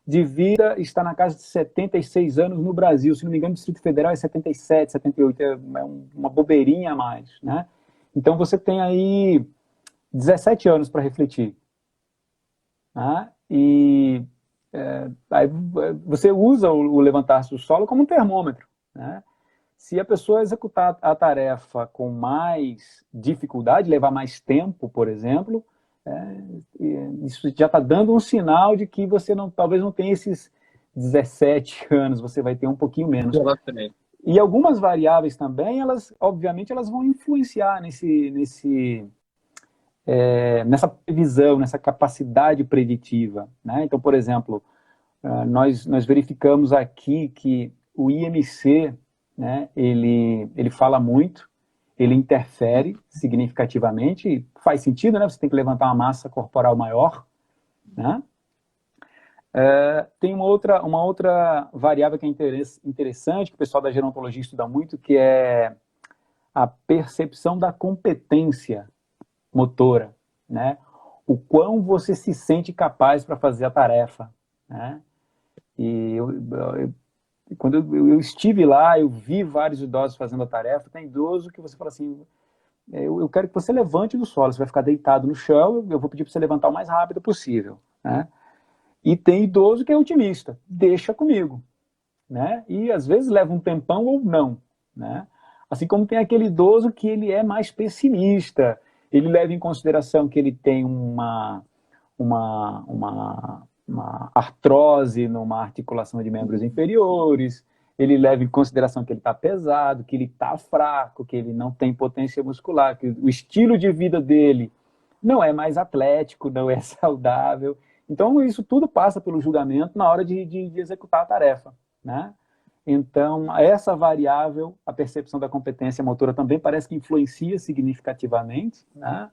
de vida está na casa de 76 anos no Brasil. Se não me engano, o Distrito Federal é 77, 78, é uma bobeirinha a mais, né? Então você tem aí 17 anos para refletir. Né? E aí você usa o levantar-se do solo como um termômetro. Né? Se a pessoa executar a tarefa com mais dificuldade, levar mais tempo, por exemplo, isso já está dando um sinal de que você talvez não tenha esses 17 anos, você vai ter um pouquinho menos. E algumas variáveis também, obviamente, elas vão influenciar nessa previsão, nessa capacidade preditiva. Né? Então, por exemplo, nós verificamos aqui que o IMC, né, ele fala muito, ele interfere significativamente, faz sentido, né? Você tem que levantar uma massa corporal maior. Né? Tem uma outra variável que é interessante, que o pessoal da gerontologia estuda muito, que é a percepção da competência motora, né? O quão você se sente capaz para fazer a tarefa. Né? E quando eu estive lá, eu vi vários idosos fazendo a tarefa. Tem idoso que você fala assim, eu quero que você levante do solo, você vai ficar deitado no chão, eu vou pedir para você levantar o mais rápido possível. Né? E tem idoso que é otimista, deixa comigo. Né? E às vezes leva um tempão ou não. Né? Assim como tem aquele idoso que ele é mais pessimista, ele leva em consideração que ele tem uma artrose numa articulação de membros inferiores, ele leva em consideração que ele está pesado, que ele está fraco, que ele não tem potência muscular, que o estilo de vida dele não é mais atlético, não é saudável. Então, isso tudo passa pelo julgamento na hora de executar a tarefa. Né? Então, essa variável, a percepção da competência motora também parece que influencia significativamente, né?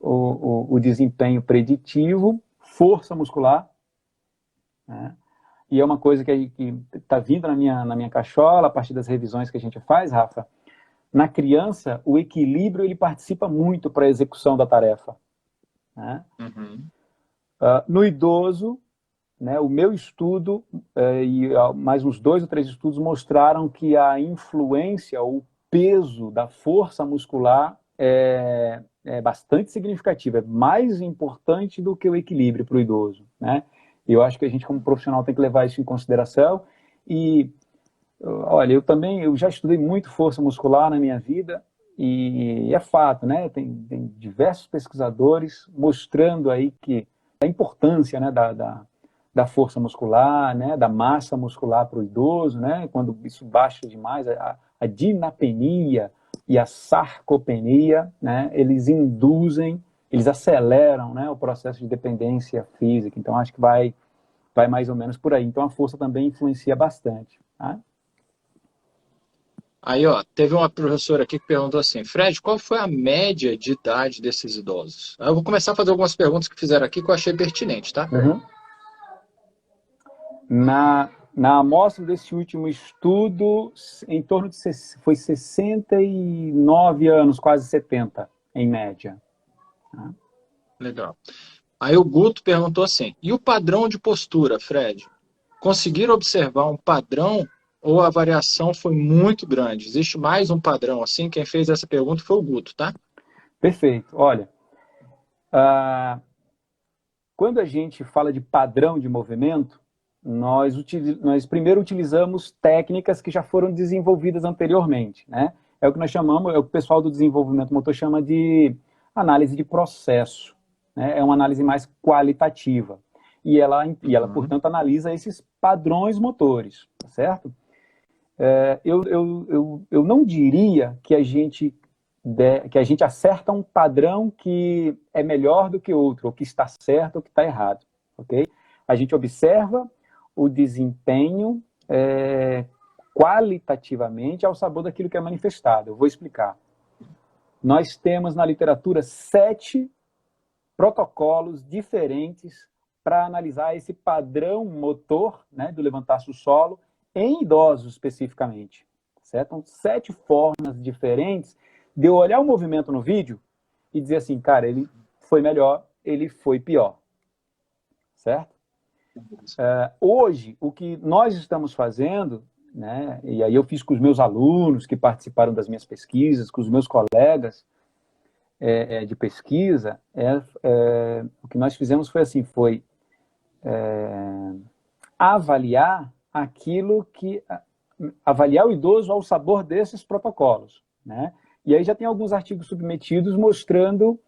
o desempenho preditivo, força muscular, né? E é uma coisa que está vindo na minha cachola, a partir das revisões que a gente faz, Rafa. Na criança, o equilíbrio ele participa muito para a execução da tarefa. Né? No idoso, né, o meu estudo e mais uns 2 ou 3 estudos mostraram que a influência, o peso da força muscular é bastante significativa, é mais importante do que o equilíbrio para o idoso. Né? E eu acho que a gente, como profissional, tem que levar isso em consideração. E, olha, eu já estudei muito força muscular na minha vida, e é fato, né? Tem diversos pesquisadores mostrando aí que a importância, né, da força muscular, né, da massa muscular para o idoso, né, quando isso baixa demais, a dinapenia e a sarcopenia, né, eles aceleram, né, o processo de dependência física. Então, acho que vai mais ou menos por aí. Então, a força também influencia bastante. Tá? Aí, ó, teve uma professora aqui que perguntou assim, Fred, qual foi a média de idade desses idosos? Aí eu vou começar a fazer algumas perguntas que fizeram aqui que eu achei pertinente, tá? Na amostra desse último estudo, em torno de foi 69 anos, quase 70, em média. Legal. Aí o Guto perguntou assim, e o padrão de postura, Fred? Conseguiram observar um padrão ou a variação foi muito grande? Existe mais um padrão assim? Quem fez essa pergunta foi o Guto, tá? Perfeito. Olha, quando a gente fala de padrão de movimento, nós primeiro utilizamos técnicas que já foram desenvolvidas anteriormente, né? É o que nós chamamos, é o que o pessoal do desenvolvimento motor chama de análise de processo, né? É uma análise mais qualitativa. E ela, portanto, analisa esses padrões motores, tá certo? Eu não diria que a gente acerta um padrão que é melhor do que outro, ou que está certo ou que está errado, ok? A gente observa o desempenho qualitativamente ao sabor daquilo que é manifestado. Eu vou explicar. Nós temos na literatura 7 protocolos diferentes para analisar esse padrão motor, né, do levantar-se do solo em idosos especificamente. Certo? Então, 7 formas diferentes de eu olhar o movimento no vídeo e dizer assim, cara, ele foi melhor, ele foi pior. Certo? Hoje, o que nós estamos fazendo, né, e aí eu fiz com os meus alunos que participaram das minhas pesquisas, com os meus colegas de pesquisa, o que nós fizemos foi assim, avaliar avaliar o idoso ao sabor desses protocolos, né? E aí já tem alguns artigos submetidos mostrando,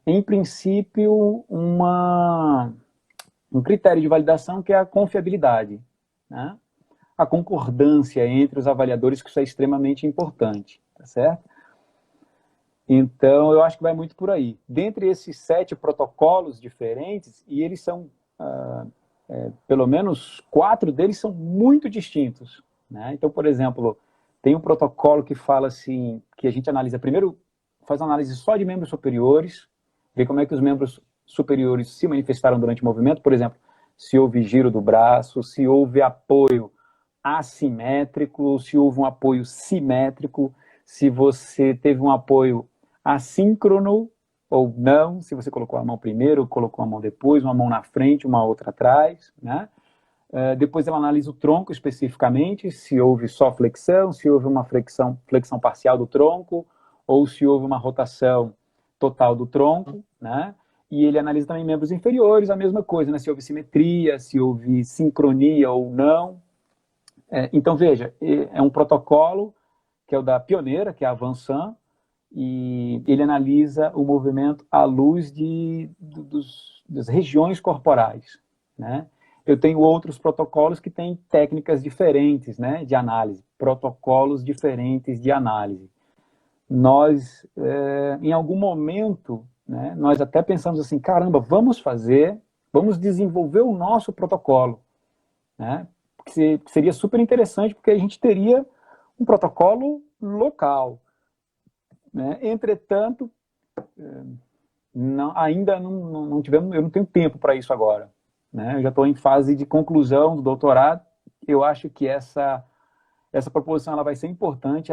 em princípio, um critério de validação que é a confiabilidade, né? A concordância entre os avaliadores, que isso é extremamente importante, tá certo? Então, eu acho que vai muito por aí. Dentre esses 7 protocolos diferentes, e eles são, pelo menos 4 deles são muito distintos, né? Então, por exemplo, tem um protocolo que fala assim, que a gente analisa primeiro, faz uma análise só de membros superiores, vê como é que os membros superiores se manifestaram durante o movimento, por exemplo, se houve giro do braço, se houve apoio assimétrico, se houve um apoio simétrico, se você teve um apoio assíncrono ou não, se você colocou a mão primeiro, colocou a mão depois, uma mão na frente, uma outra atrás, né? Depois ela analisa o tronco especificamente, se houve só flexão, se houve uma flexão parcial do tronco, ou se houve uma rotação total do tronco, né? E ele analisa também membros inferiores, a mesma coisa, né? Se houve simetria, se houve sincronia ou não. Então, veja, é um protocolo que é o da pioneira, que é a Vansan, e ele analisa o movimento à luz das regiões corporais, né? Eu tenho outros protocolos que têm técnicas diferentes, né, de análise, protocolos diferentes de análise. Nós, em algum momento, né, nós até pensamos assim, caramba, vamos desenvolver o nosso protocolo, né? Que seria super interessante, porque a gente teria um protocolo local, né? Entretanto, ainda não tivemos, eu não tenho tempo para isso agora, né? Eu já estou em fase de conclusão do doutorado. Eu acho que essa proposição ela vai ser importante,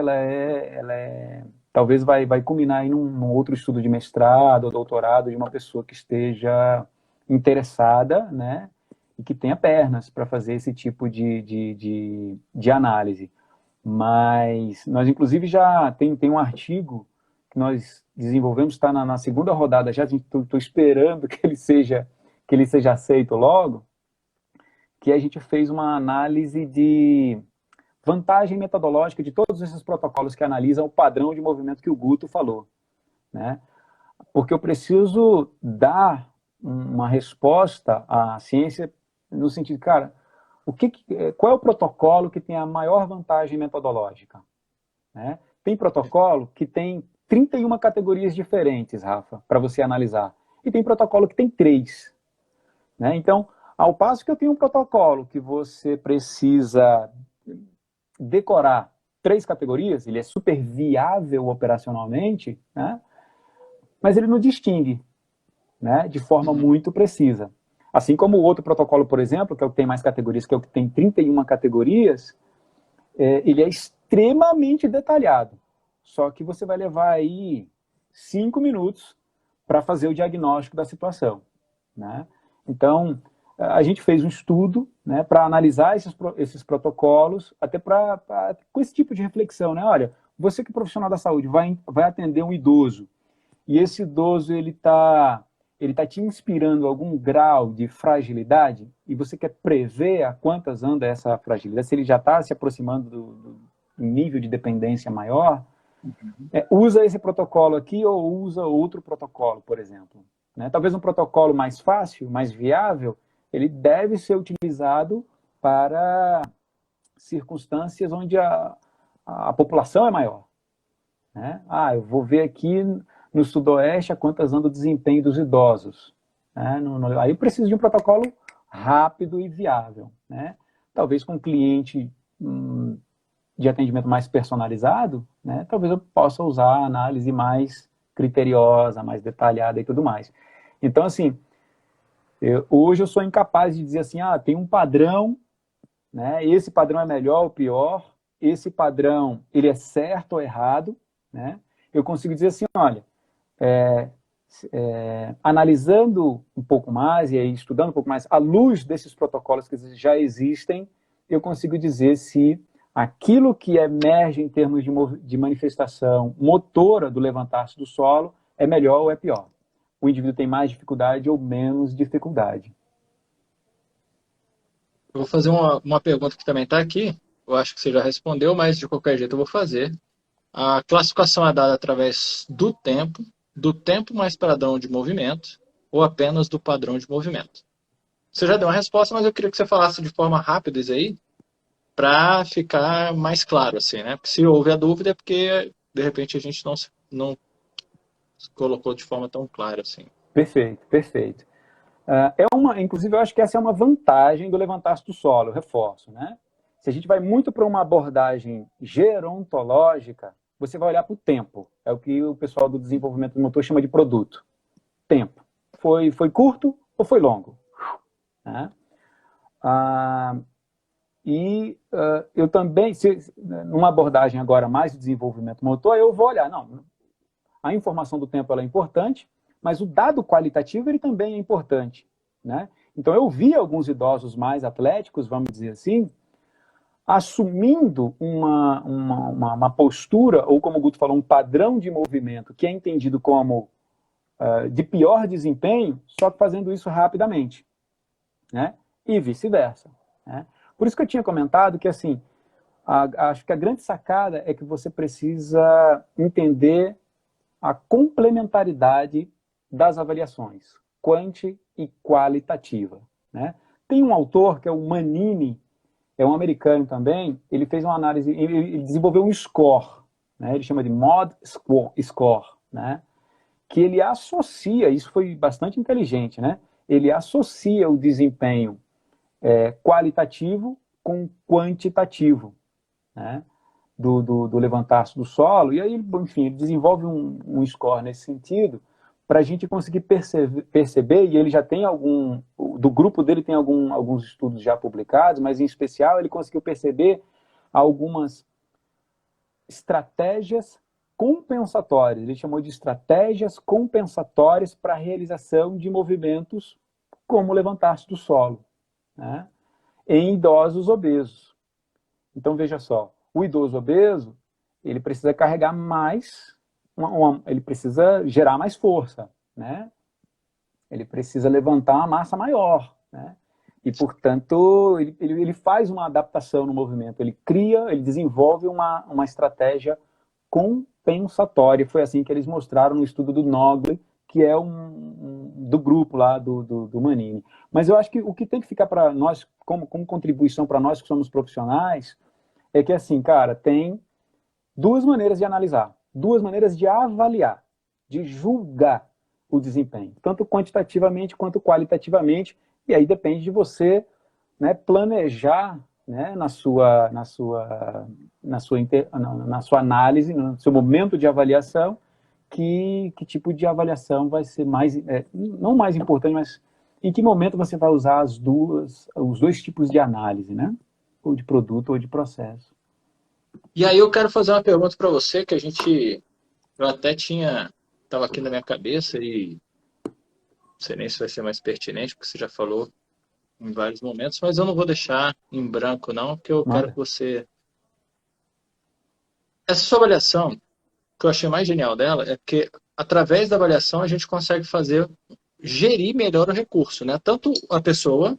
talvez vai culminar em num outro estudo de mestrado ou doutorado de uma pessoa que esteja interessada, né, e que tenha pernas para fazer esse tipo de análise. Mas nós, inclusive, já tem um artigo que nós desenvolvemos, está na segunda rodada já, estou esperando que ele seja aceito logo, que a gente fez uma análise de vantagem metodológica de todos esses protocolos que analisam o padrão de movimento que o Guto falou, né? Porque eu preciso dar uma resposta à ciência no sentido, cara, qual é o protocolo que tem a maior vantagem metodológica, né? Tem protocolo que tem 31 categorias diferentes, Rafa, para você analisar. E tem protocolo que tem 3. Né? Então, ao passo que eu tenho um protocolo que você precisa decorar 3 categorias, ele é super viável operacionalmente, né? Mas ele não distingue, né, de forma muito precisa. Assim como o outro protocolo, por exemplo, que é o que tem mais categorias, que é o que tem 31 categorias, ele é extremamente detalhado. Só que você vai levar aí 5 minutos para fazer o diagnóstico da situação, né? Então, a gente fez um estudo, né, para analisar esses protocolos, até com esse tipo de reflexão, né? Olha, você que é profissional da saúde vai atender um idoso, e esse idoso ele está ele está te inspirando algum grau de fragilidade e você quer prever a quantas anda essa fragilidade, se ele já está se aproximando do nível de dependência maior, usa esse protocolo aqui ou usa outro protocolo, por exemplo. Né? Talvez um protocolo mais fácil, mais viável, ele deve ser utilizado para circunstâncias onde a população é maior. Né? Eu vou ver aqui no Sudoeste a quantas anda o desempenho dos idosos. Né? Aí eu preciso de um protocolo rápido e viável. Né? Talvez com um cliente de atendimento mais personalizado, né? Talvez eu possa usar a análise mais criteriosa, mais detalhada e tudo mais. Então, assim, hoje eu sou incapaz de dizer assim, tem um padrão, né? Esse padrão é melhor ou pior, esse padrão ele é certo ou errado, né? Eu consigo dizer assim, olha, analisando um pouco mais e aí estudando um pouco mais, à luz desses protocolos que já existem, eu consigo dizer se aquilo que emerge em termos de manifestação motora do levantar-se do solo é melhor ou é pior. O indivíduo tem mais dificuldade ou menos dificuldade. Eu vou fazer uma pergunta que também está aqui. Eu acho que você já respondeu, mas de qualquer jeito eu vou fazer. A classificação é dada através do tempo mais padrão de movimento, ou apenas do padrão de movimento. Você já deu uma resposta, mas eu queria que você falasse de forma rápida isso aí, para ficar mais claro, assim, né? Porque se houve a dúvida é porque, de repente, a gente não colocou de forma tão clara, assim. Perfeito, perfeito. Inclusive, eu acho que essa é uma vantagem do levantar-se do solo, eu reforço, né? Se a gente vai muito para uma abordagem gerontológica, você vai olhar para o tempo. É o que o pessoal do desenvolvimento do motor chama de produto. Tempo. Foi curto ou foi longo? Né? Eu também, numa abordagem agora mais de desenvolvimento motor, eu vou olhar, a informação do tempo ela é importante, mas o dado qualitativo ele também é importante. Né? Então eu vi alguns idosos mais atléticos, vamos dizer assim, assumindo uma postura, ou como o Guto falou, um padrão de movimento que é entendido como de pior desempenho, só que fazendo isso rapidamente. Né? E vice-versa. Né? Por isso que eu tinha comentado que, assim, acho que a grande sacada é que você precisa entender a complementaridade das avaliações, quanti e qualitativa. Né? Tem um autor, que é o Manini, é um americano também, ele fez uma análise, ele desenvolveu um score, né? Ele chama de Mod Score, né? Que ele associa, isso foi bastante inteligente, né? Ele associa o desempenho qualitativo com quantitativo, né? do levantar-se do solo, e aí, enfim, ele desenvolve um score nesse sentido, para a gente conseguir perceber, e ele já tem do grupo dele tem alguns estudos já publicados, mas em especial ele conseguiu perceber algumas estratégias compensatórias, ele chamou de estratégias compensatórias para a realização de movimentos como levantar-se do solo, né? Em idosos obesos. Então, veja só, o idoso obeso, ele precisa carregar mais, ele precisa gerar mais força, né? Ele precisa levantar uma massa maior, né? E, portanto, ele faz uma adaptação no movimento, ele desenvolve uma estratégia compensatória. Foi assim que eles mostraram no estudo do Nogli, que é do grupo lá do Manini. Mas eu acho que o que tem que ficar para nós, como contribuição para nós que somos profissionais, é que, assim, cara, tem duas maneiras de analisar, duas maneiras de avaliar, de julgar o desempenho, tanto quantitativamente quanto qualitativamente, e aí depende de você, né, planejar, né, na sua análise, no seu momento de avaliação, que tipo de avaliação vai ser mais, não mais importante, mas em que momento você vai usar os dois tipos de análise, né? Ou de produto ou de processo. E aí eu quero fazer uma pergunta para você que eu até estava aqui na minha cabeça e não sei nem se vai ser mais pertinente, porque você já falou em vários momentos, mas eu não vou deixar em branco não, porque eu quero que você... Essa sua avaliação, o que eu achei mais genial dela é que através da avaliação a gente consegue fazer gerir melhor o recurso, né? Tanto a pessoa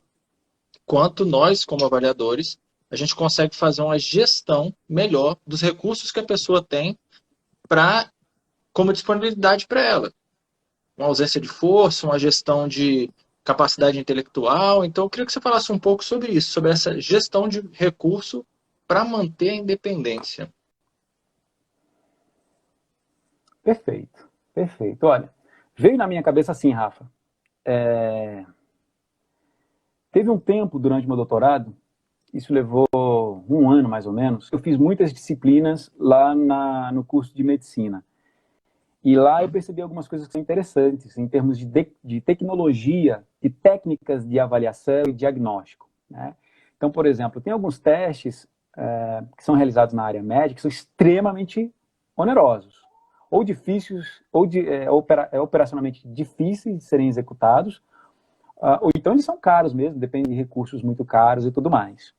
quanto nós, como avaliadores, a gente consegue fazer uma gestão melhor dos recursos que a pessoa tem para como disponibilidade para ela. Uma ausência de força, uma gestão de capacidade intelectual. Então, eu queria que você falasse um pouco sobre isso, sobre essa gestão de recurso para manter a independência. Perfeito, perfeito. Olha, veio na minha cabeça assim, Rafa. Teve um tempo durante meu doutorado, isso levou um ano mais ou menos, eu fiz muitas disciplinas lá no curso de medicina. E lá eu percebi algumas coisas que são interessantes em termos de tecnologia e técnicas de avaliação e diagnóstico, né? Então, por exemplo, tem alguns testes que são realizados na área médica que são extremamente onerosos, ou difíceis, ou operacionalmente difíceis de serem executados, ou então eles são caros mesmo, depende de recursos muito caros e tudo mais.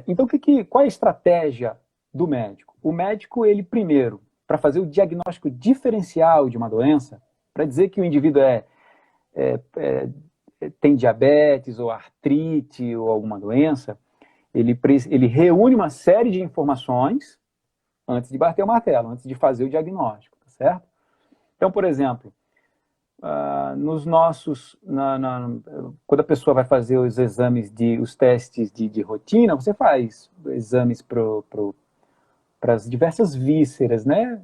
Então, qual é a estratégia do médico? O médico, ele primeiro, para fazer o diagnóstico diferencial de uma doença, para dizer que o indivíduo tem diabetes ou artrite ou alguma doença, ele reúne uma série de informações antes de bater o martelo, antes de fazer o diagnóstico, tá certo? Então, por exemplo, quando a pessoa vai fazer os exames, os testes de rotina, você faz exames para as diversas vísceras, né?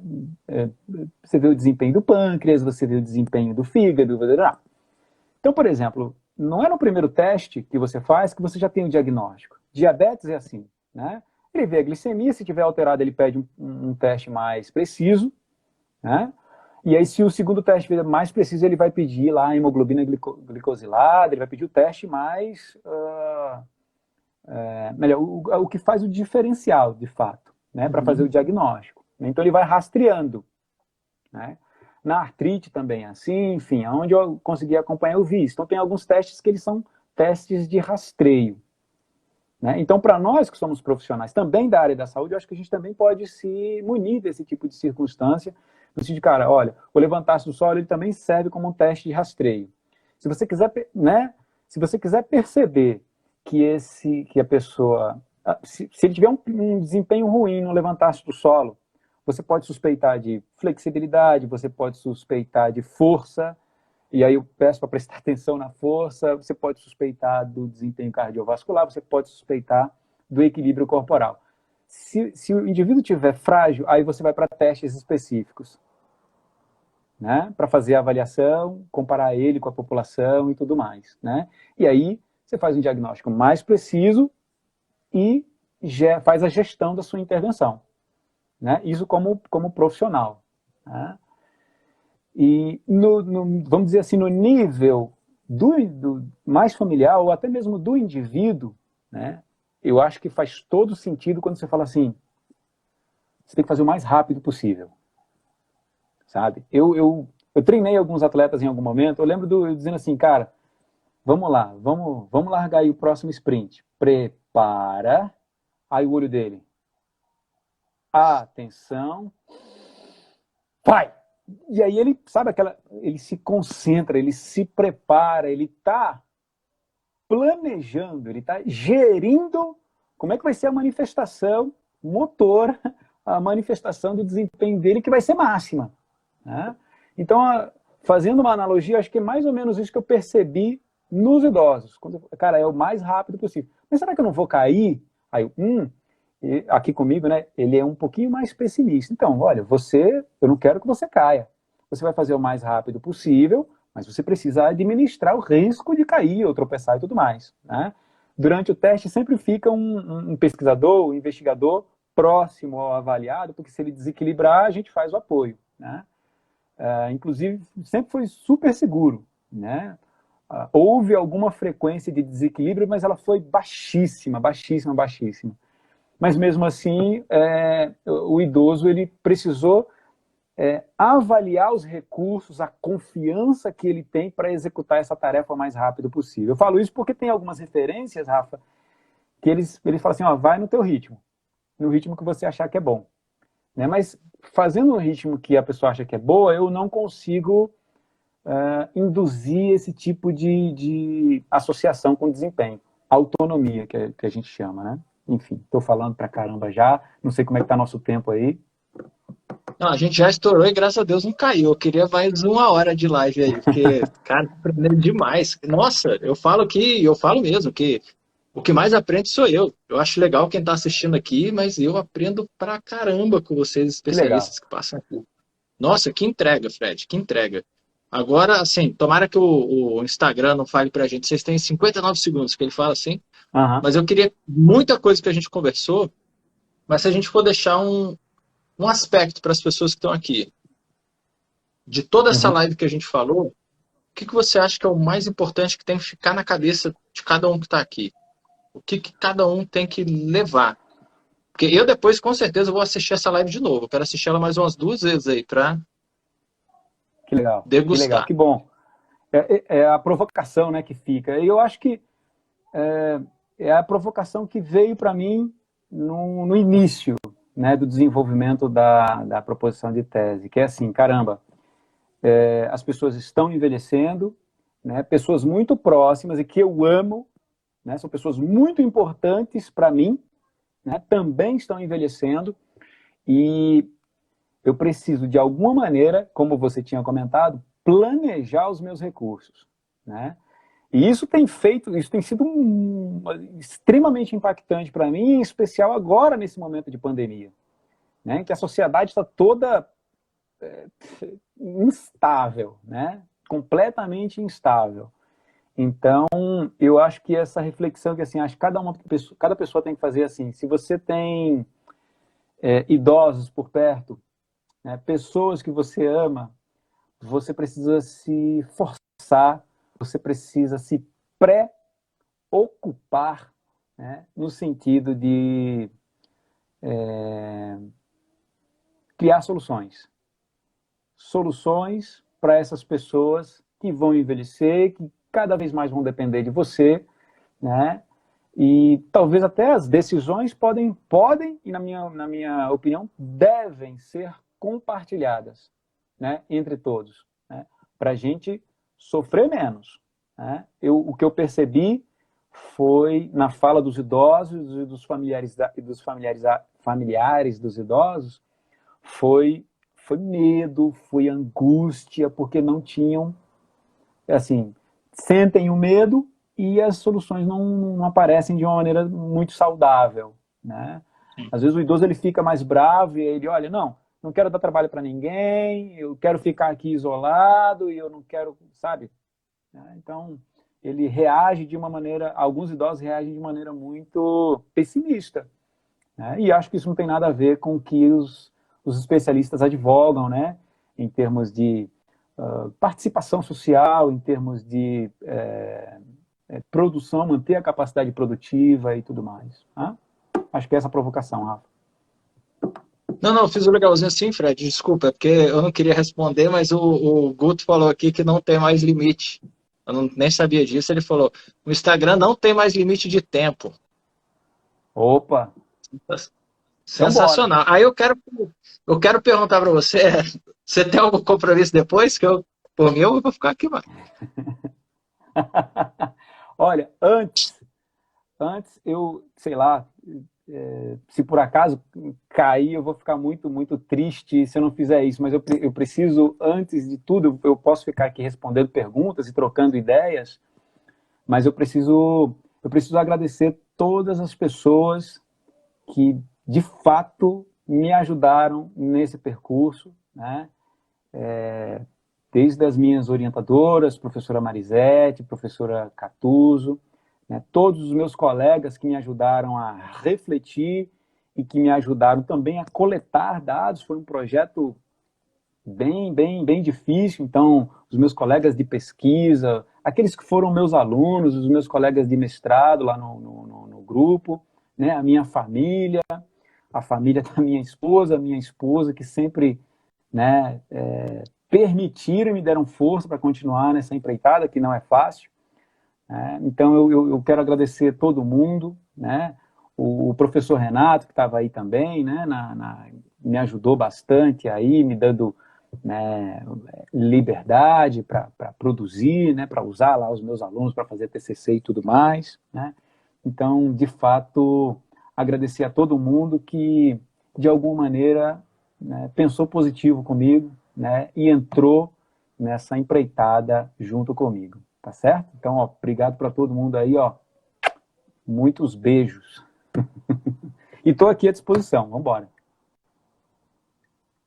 Você vê o desempenho do pâncreas, você vê o desempenho do fígado, Então, por exemplo, não é no primeiro teste que você faz que você já tem o diagnóstico. Diabetes é assim, né? Ele vê a glicemia, se tiver alterado, ele pede um teste mais preciso, né? E aí, se o segundo teste for mais preciso, ele vai pedir lá a hemoglobina glicosilada, ele vai pedir o teste mais... melhor, o que faz o diferencial, de fato, né? Para fazer o diagnóstico. Então, ele vai rastreando, né? Na artrite também é assim, enfim, onde eu consegui acompanhar, eu vi isso. Então, tem alguns testes que eles são testes de rastreio, né? Então, para nós que somos profissionais também da área da saúde, eu acho que a gente também pode se munir desse tipo de circunstância, no sentido de, cara, olha, o levantar-se do solo, ele também serve como um teste de rastreio. Se você quiser, né, se você quiser perceber que a pessoa, se ele tiver um desempenho ruim no levantar-se do solo, você pode suspeitar de flexibilidade, você pode suspeitar de força, e aí eu peço para prestar atenção na força, você pode suspeitar do desempenho cardiovascular, você pode suspeitar do equilíbrio corporal. Se o indivíduo estiver frágil, aí você vai para testes específicos, né? Para fazer a avaliação, comparar ele com a população e tudo mais, né? E aí você faz um diagnóstico mais preciso e faz a gestão da sua intervenção, né? Isso como profissional, né? E, vamos dizer assim, no nível do mais familiar, ou até mesmo do indivíduo, né, eu acho que faz todo sentido quando você fala assim, você tem que fazer o mais rápido possível, sabe? Eu treinei alguns atletas em algum momento, eu lembro eu dizendo assim, cara, vamos lá, vamos largar aí o próximo sprint. Prepara, aí o olho dele. Atenção, vai! E aí ele, sabe, ele se concentra, ele se prepara, ele está planejando, ele está gerindo como é que vai ser a manifestação motor, a manifestação do desempenho dele, que vai ser máxima, né? Então, fazendo uma analogia, acho que é mais ou menos isso que eu percebi nos idosos. Cara, é o mais rápido possível. Mas será que eu não vou cair? Aí aqui comigo, né, ele é um pouquinho mais pessimista. Então, olha, eu não quero que você caia. Você vai fazer o mais rápido possível, mas você precisa administrar o risco de cair ou tropeçar e tudo mais, né? Durante o teste sempre fica um pesquisador, um investigador próximo ao avaliado, porque se ele desequilibrar, a gente faz o apoio, né? Inclusive, sempre foi super seguro, né? Houve alguma frequência de desequilíbrio, mas ela foi baixíssima, baixíssima, baixíssima. Mas mesmo assim, o idoso ele precisou avaliar os recursos, a confiança que ele tem para executar essa tarefa o mais rápido possível. Eu falo isso porque tem algumas referências, Rafa, que eles falam assim, ó, vai no teu ritmo, no ritmo que você achar que é bom, né? Mas fazendo no ritmo que a pessoa acha que é boa, eu não consigo induzir esse tipo de associação com desempenho. Autonomia, que a gente chama, né? Enfim, estou falando pra caramba já, não sei como é que tá nosso tempo aí. Não, a gente já estourou e graças a Deus não caiu. Eu queria mais 1 hora de live aí, porque, cara, tô aprendendo demais. Nossa, eu falo mesmo que o que mais aprende sou eu. Eu acho legal quem tá assistindo aqui, mas eu aprendo pra caramba com vocês, Que legal. especialistas que passam aqui. Nossa, que entrega, Fred, que entrega. Agora, assim, tomara que o Instagram não fale pra gente. Vocês têm 59 segundos que ele fala assim, Aham. mas eu queria muita coisa que a gente conversou, mas se a gente for deixar um aspecto para as pessoas que estão aqui, de toda essa Uhum. live que a gente falou, o que você acha que é o mais importante que tem que ficar na cabeça de cada um que está aqui? O que cada um tem que levar? Porque eu depois, com certeza, vou assistir essa live de novo. Eu quero assistir ela mais umas 2 vezes aí para Que legal, degustar. que bom. É a provocação, né, que fica. E eu acho que é a provocação que veio para mim no início, né, do desenvolvimento da proposição de tese, que é assim, caramba, as pessoas estão envelhecendo, né, pessoas muito próximas e que eu amo, né, são pessoas muito importantes para mim, né, também estão envelhecendo e eu preciso, de alguma maneira, como você tinha comentado, planejar os meus recursos, né? E isso tem sido extremamente impactante para mim, em especial agora, nesse momento de pandemia, né? Que a sociedade está toda instável, né? Completamente instável. Então, eu acho que essa reflexão que, assim, acho que cada pessoa tem que fazer assim, se você tem idosos por perto, né, pessoas que você ama, você precisa se forçar, você precisa se pré-ocupar, né, no sentido de criar soluções. Soluções para essas pessoas que vão envelhecer, que cada vez mais vão depender de você, né? E talvez até as decisões podem e na minha opinião, devem ser compartilhadas, né, entre todos, né, para a gente sofrer menos, né? O que eu percebi foi, na fala dos idosos e dos familiares dos idosos, foi medo, foi angústia, porque não tinham, assim, sentem o medo e as soluções não aparecem de uma maneira muito saudável, né? Às vezes o idoso ele fica mais bravo e ele, olha, não quero dar trabalho para ninguém, eu quero ficar aqui isolado e eu não quero, sabe? Então, ele reage de uma maneira, alguns idosos reagem de maneira muito pessimista, né? E acho que isso não tem nada a ver com o que os especialistas advogam, né? Em termos de participação social, em termos de produção, manter a capacidade produtiva e tudo mais. Tá? Acho que é essa a provocação, Rafa. Não, fiz o legalzinho assim, Fred, desculpa, é porque eu não queria responder, mas o Guto falou aqui que não tem mais limite. Eu nem sabia disso, ele falou, o Instagram não tem mais limite de tempo. Opa! Então bora! Sensacional. Aí eu quero perguntar para você, você tem algum compromisso depois? Que por mim, eu vou ficar aqui mais. Olha, antes eu, sei lá, se por acaso cair, eu vou ficar muito, muito triste se eu não fizer isso, mas eu preciso, antes de tudo, eu posso ficar aqui respondendo perguntas e trocando ideias, mas eu preciso agradecer todas as pessoas que, de fato, me ajudaram nesse percurso, né? Desde as minhas orientadoras, professora Marisete, professora Catuso, né, todos os meus colegas que me ajudaram a refletir e que me ajudaram também a coletar dados. Foi um projeto bem difícil. Então, os meus colegas de pesquisa, aqueles que foram meus alunos, os meus colegas de mestrado lá no grupo, né, a minha família, a família da minha esposa que sempre, né, permitiram e me deram força para continuar nessa empreitada, que não é fácil. Então, eu quero agradecer todo mundo, né? O professor Renato, que estava aí também, né? Me ajudou bastante aí, me dando né, liberdade para produzir, né, para usar lá os meus alunos para fazer TCC e tudo mais, né? Então, de fato, agradecer a todo mundo que, de alguma maneira, né, pensou positivo comigo, né, e entrou nessa empreitada junto comigo, tá certo? Então, ó, obrigado para todo mundo aí, ó, muitos beijos. E estou aqui à disposição, vamos embora.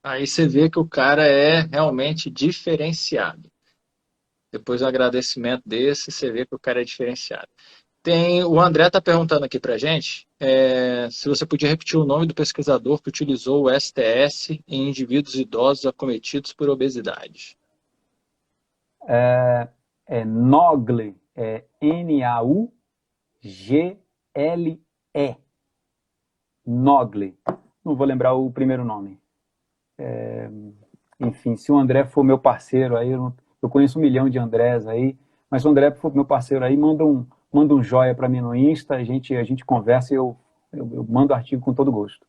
Aí você vê que o cara é realmente diferenciado. Depois do agradecimento desse, você vê que o cara é diferenciado. O André está perguntando aqui para a gente se você podia repetir o nome do pesquisador que utilizou o STS em indivíduos idosos acometidos por obesidade. É Naugle, é Naugle. Naugle. Não vou lembrar o primeiro nome. Enfim, se o André for meu parceiro aí, eu conheço 1 milhão de Andrés aí, mas se o André for meu parceiro aí, manda um joia para mim no Insta, a gente conversa e eu mando artigo com todo gosto.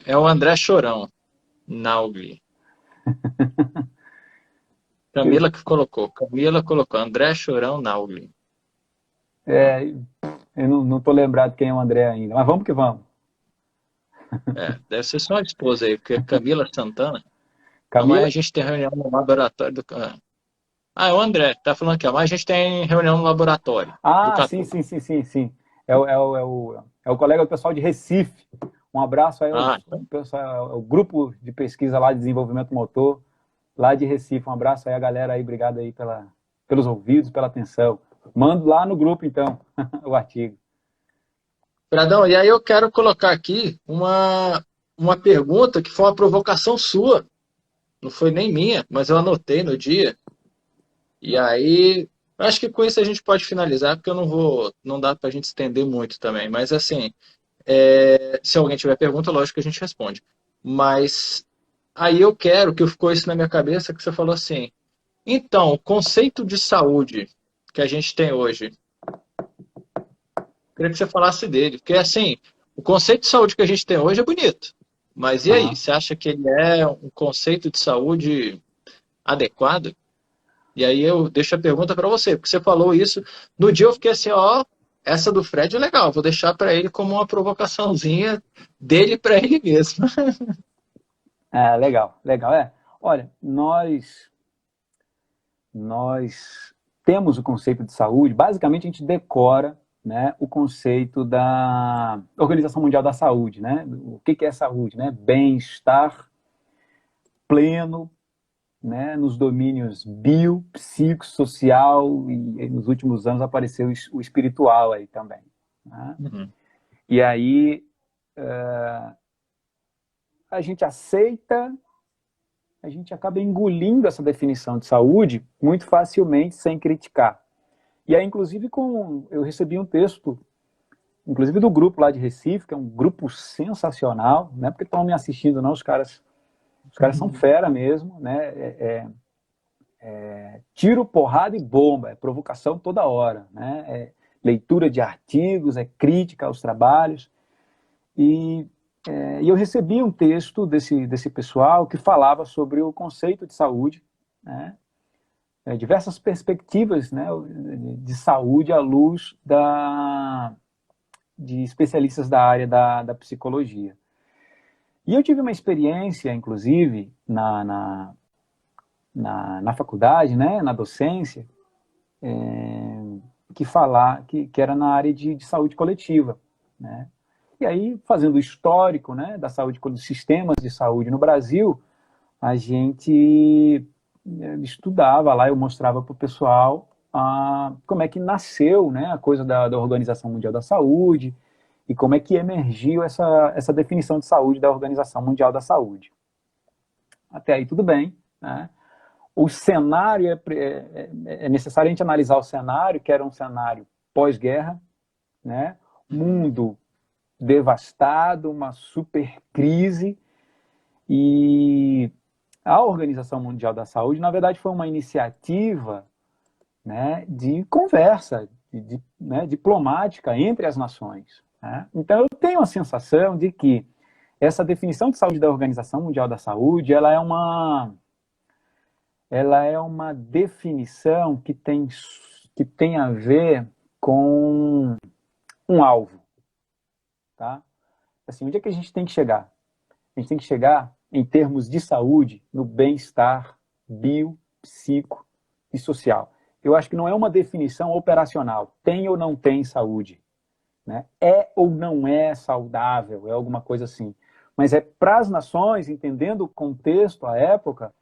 É o André Chorão, Naugli. Camila colocou, André Chorão, Naugli. Eu não estou lembrado quem é o André ainda, mas vamos que vamos. Deve ser sua esposa aí, porque é Camila Santana. Camila? Amanhã a gente tem reunião no laboratório do... é o André, tá falando aqui. Amanhã a gente tem reunião no laboratório do Ah, Catu. sim. É o colega do pessoal de Recife. Um abraço aí ao pessoal, ao grupo de pesquisa lá de desenvolvimento motor, lá de Recife. Um abraço aí a galera aí, obrigado aí pelos ouvidos, pela atenção. Mando lá no grupo, então, o artigo. Pradão, e aí eu quero colocar aqui uma pergunta que foi uma provocação sua. Não foi nem minha, mas eu anotei no dia. E aí, acho que com isso a gente pode finalizar, porque não dá pra gente estender muito também. Mas assim, se alguém tiver pergunta, lógico que a gente responde. Mas aí eu quero que ficou isso na minha cabeça, que você falou assim, então, o conceito de saúde que a gente tem hoje, queria que você falasse dele. Porque, assim, o conceito de saúde que a gente tem hoje é bonito. Mas e aí? Você acha que ele é um conceito de saúde adequado? E aí eu deixo a pergunta para você, porque você falou isso. No dia eu fiquei assim, ó, essa do Fred é legal, vou deixar para ele como uma provocaçãozinha dele para ele mesmo. Legal. Olha, nós temos o conceito de saúde, basicamente a gente decora, né, o conceito da Organização Mundial da Saúde, né? O que é saúde, né? Bem-estar pleno, né, nos domínios bio, psico, social, e nos últimos anos apareceu o espiritual aí também. Né? Uhum. E aí a gente aceita, a gente acaba engolindo essa definição de saúde muito facilmente, sem criticar. E aí, inclusive, eu recebi um texto, inclusive do grupo lá de Recife, que é um grupo sensacional, não é porque estão me assistindo não, os caras são fera mesmo, né? Tiro, porrada e bomba, é provocação toda hora, né? É leitura de artigos, é crítica aos trabalhos. E eu recebi um texto desse pessoal que falava sobre o conceito de saúde, né? Diversas perspectivas, né, de saúde à luz de especialistas da área da psicologia. E eu tive uma experiência, inclusive, na faculdade, né, na docência, que era na área de saúde coletiva, né? E aí, fazendo o histórico, né, da saúde, dos sistemas de saúde no Brasil, a gente estudava lá, eu mostrava para o pessoal como é que nasceu, né, a coisa da Organização Mundial da Saúde e como é que emergiu essa definição de saúde da Organização Mundial da Saúde. Até aí tudo bem, né? O cenário, é necessário a gente analisar o cenário, que era um cenário pós-guerra, né? Mundo devastado, uma super crise, e a Organização Mundial da Saúde, na verdade, foi uma iniciativa, né, de conversa, né, diplomática entre as nações. Né? Então, eu tenho a sensação de que essa definição de saúde da Organização Mundial da Saúde, ela é uma definição que tem a ver com um alvo, tá? Assim, onde é que a gente tem que chegar? A gente tem que chegar, em termos de saúde, no bem-estar bio, psico e social. Eu acho que não é uma definição operacional, tem ou não tem saúde, né? É ou não é saudável, é alguma coisa assim. Mas é para as nações, entendendo o contexto, a época,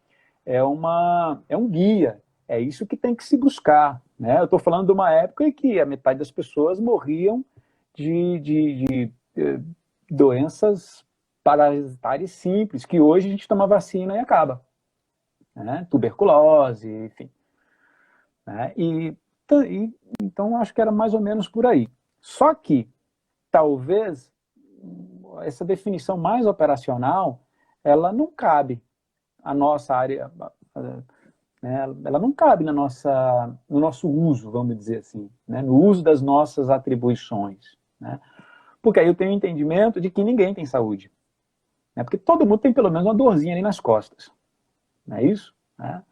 é um guia, é isso que tem que se buscar, né? Eu estou falando de uma época em que a metade das pessoas morriam de doenças parasitárias simples, que hoje a gente toma vacina e acaba, né? Tuberculose, enfim. Né? Então, acho que era mais ou menos por aí. Só que, talvez, essa definição mais operacional, ela não cabe à nossa área, né? Ela não cabe no nosso uso, vamos dizer assim, né? No uso das nossas atribuições, né? Porque aí eu tenho o entendimento de que ninguém tem saúde, né? Porque todo mundo tem pelo menos uma dorzinha ali nas costas, não é isso? Né?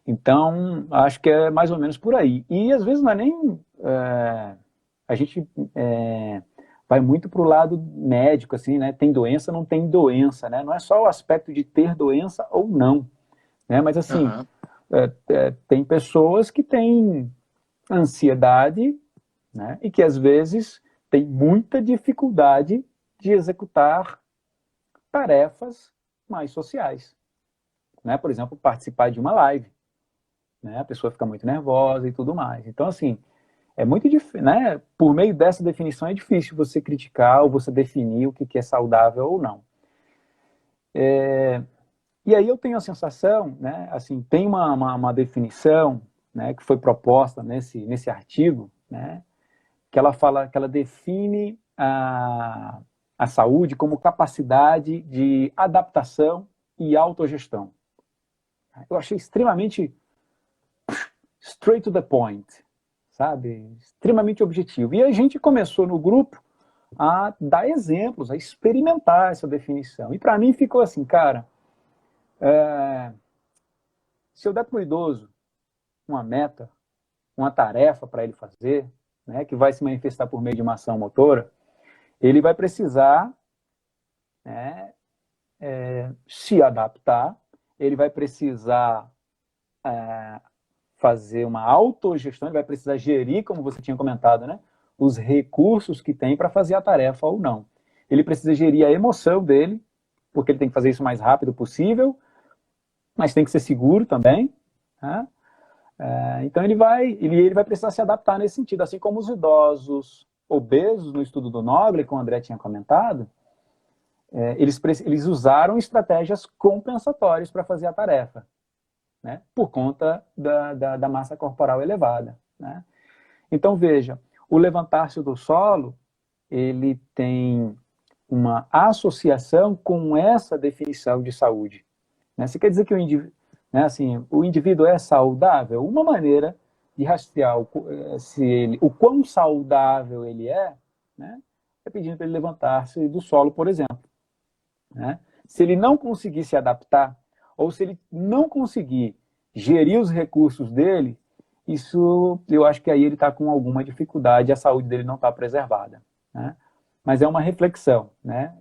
Então, acho que é mais ou menos por aí. E às vezes não é nem... a gente vai muito para o lado médico, assim, né? Tem doença, não tem doença, né? Não é só o aspecto de ter doença ou não, né? Mas assim, Aham. tem pessoas que têm ansiedade, né? E que às vezes têm muita dificuldade de executar tarefas mais sociais, né? Por exemplo, participar de uma live, né? A pessoa fica muito nervosa e tudo mais. Então, assim, é muito difícil, né? Por meio dessa definição é difícil você criticar ou você definir o que é saudável ou não. E aí eu tenho a sensação, né? Assim, tem uma definição, né, que foi proposta nesse artigo, né? Que ela define a saúde como capacidade de adaptação e autogestão. Eu achei extremamente straight to the point, sabe? Extremamente objetivo. E a gente começou no grupo a dar exemplos, a experimentar essa definição. E para mim ficou assim, cara, se eu der para o idoso uma meta, uma tarefa para ele fazer, né, que vai se manifestar por meio de uma ação motora, ele vai precisar, né, se adaptar, ele vai precisar fazer uma autogestão, ele vai precisar gerir, como você tinha comentado, né, os recursos que tem para fazer a tarefa ou não. Ele precisa gerir a emoção dele, porque ele tem que fazer isso o mais rápido possível, mas tem que ser seguro também, né? Então ele vai precisar se adaptar nesse sentido, assim como os idosos obesos, no estudo do Nogle, que o André tinha comentado, eles usaram estratégias compensatórias para fazer a tarefa, né? Por conta da massa corporal elevada, né? Então veja, o levantar-se do solo, ele tem uma associação com essa definição de saúde, né? Você quer dizer que né, assim, o indivíduo é saudável? Uma maneira de rastrear o quão saudável ele é, né, é pedindo para ele levantar-se do solo, por exemplo, né? Se ele não conseguir se adaptar, ou se ele não conseguir gerir os recursos dele, isso, eu acho que aí ele está com alguma dificuldade, a saúde dele não está preservada, né? Mas é uma reflexão, né?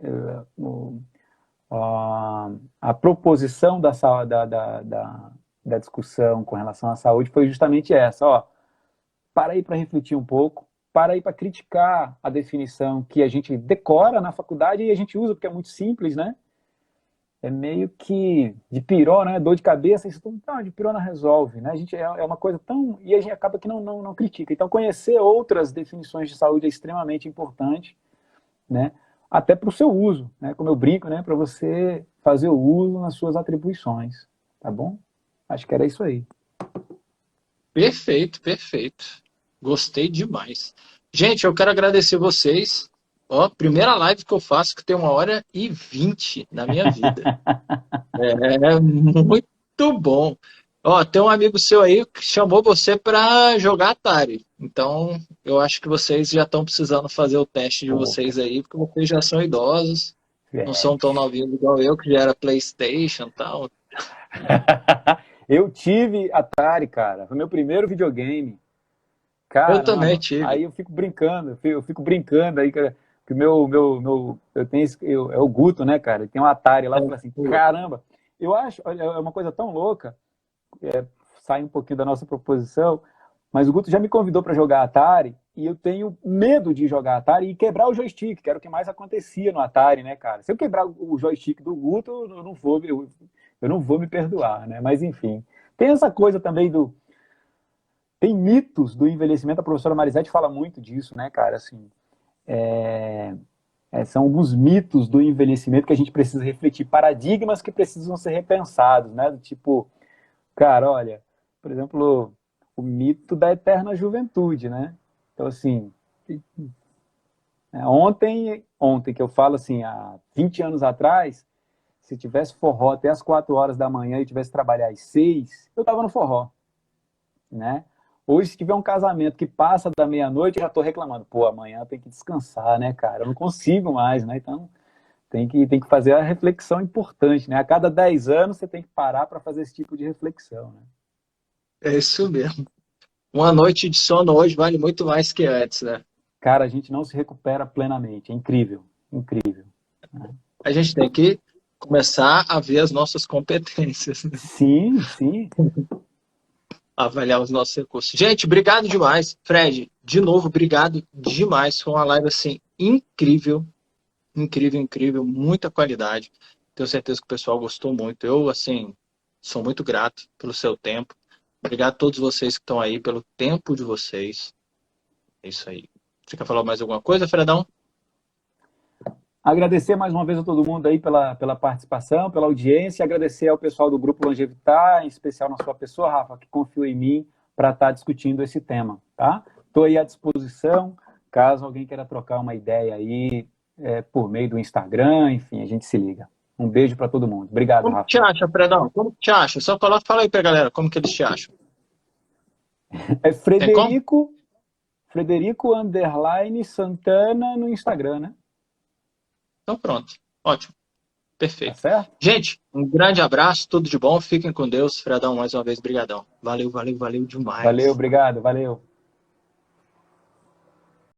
A proposição da discussão com relação à saúde foi justamente essa, ó, para aí para refletir um pouco, para aí para criticar a definição que a gente decora na faculdade e a gente usa porque é muito simples, né? É meio que de pirona, né? Dor de cabeça, isso tudo, de pirona resolve, né? A gente é uma coisa tão... E a gente acaba que não critica. Então, conhecer outras definições de saúde é extremamente importante, né? Até para o seu uso, né? Como eu brinco, né? Para você fazer o uso nas suas atribuições, tá bom? Acho que era isso aí. Perfeito, perfeito. Gostei demais. Gente, eu quero agradecer vocês. Ó, primeira live que eu faço que tem 1h20 na minha vida. É muito bom. Ó, tem um amigo seu aí que chamou você para jogar Atari. Então, eu acho que vocês já estão precisando fazer o teste de Pô, vocês aí, porque vocês já são idosos. Não são tão novinhos igual eu, que já era PlayStation e tal. Eu tive Atari, cara. Foi meu primeiro videogame. Eu também Caramba. tive. Aí eu fico brincando, eu fico brincando aí, cara, que eu tenho é o Guto, né, cara? Tem um Atari lá, eu falo assim, caramba. Eu acho, olha, é uma coisa tão louca, sai um pouquinho da nossa proposição, mas o Guto já me convidou para jogar Atari e eu tenho medo de jogar Atari e quebrar o joystick, que era o que mais acontecia no Atari, né, cara? Se eu quebrar o joystick do Guto, eu não vou me perdoar, né? Mas enfim, tem essa coisa também do tem mitos do envelhecimento, a professora Marisete fala muito disso, né, cara? Assim, são alguns mitos do envelhecimento que a gente precisa refletir, paradigmas que precisam ser repensados, né? Do tipo, cara, olha, por exemplo, o mito da eterna juventude, né? Então, assim, ontem que eu falo assim, há 20 anos atrás, se tivesse forró até as 4 horas da manhã e tivesse que trabalhar às 6, eu tava no forró, né? Hoje, se tiver um casamento que passa da meia-noite, eu já tô reclamando. Pô, amanhã tem que descansar, né, cara? Eu não consigo mais, né? Então, tem que fazer a reflexão importante, né? A cada 10 anos, você tem que parar para fazer esse tipo de reflexão, né? É isso mesmo. Uma noite de sono hoje vale muito mais que antes, né? Cara, a gente não se recupera plenamente. É incrível, incrível. Né? A gente tem que começar a ver as nossas competências, né? Sim, sim. Avaliar os nossos recursos. Gente, obrigado demais. Fred, de novo, obrigado demais. Foi uma live, assim, incrível. Incrível, incrível. Muita qualidade. Tenho certeza que o pessoal gostou muito. Eu, assim, sou muito grato pelo seu tempo. Obrigado a todos vocês que estão aí, pelo tempo de vocês. É isso aí. Você quer falar mais alguma coisa, Fredão? Agradecer mais uma vez a todo mundo aí pela participação, pela audiência, agradecer ao pessoal do Grupo Longevitar, em especial na sua pessoa, Rafa, que confiou em mim para estar discutindo esse tema, tá? Estou aí à disposição, caso alguém queira trocar uma ideia aí por meio do Instagram, enfim, a gente se liga. Um beijo para todo mundo. Obrigado, Como Rafa. que te acha, Fredão? Como que te acha? Só fala aí pra galera como que eles te acham. É Tem como? Frederico _ Santana no Instagram, né? Então pronto. Ótimo. Tá Perfeito. certo? Gente, um grande abraço, tudo de bom. Fiquem com Deus. Fredão, mais uma vez, brigadão. Valeu, valeu, valeu demais. Valeu, obrigado, valeu.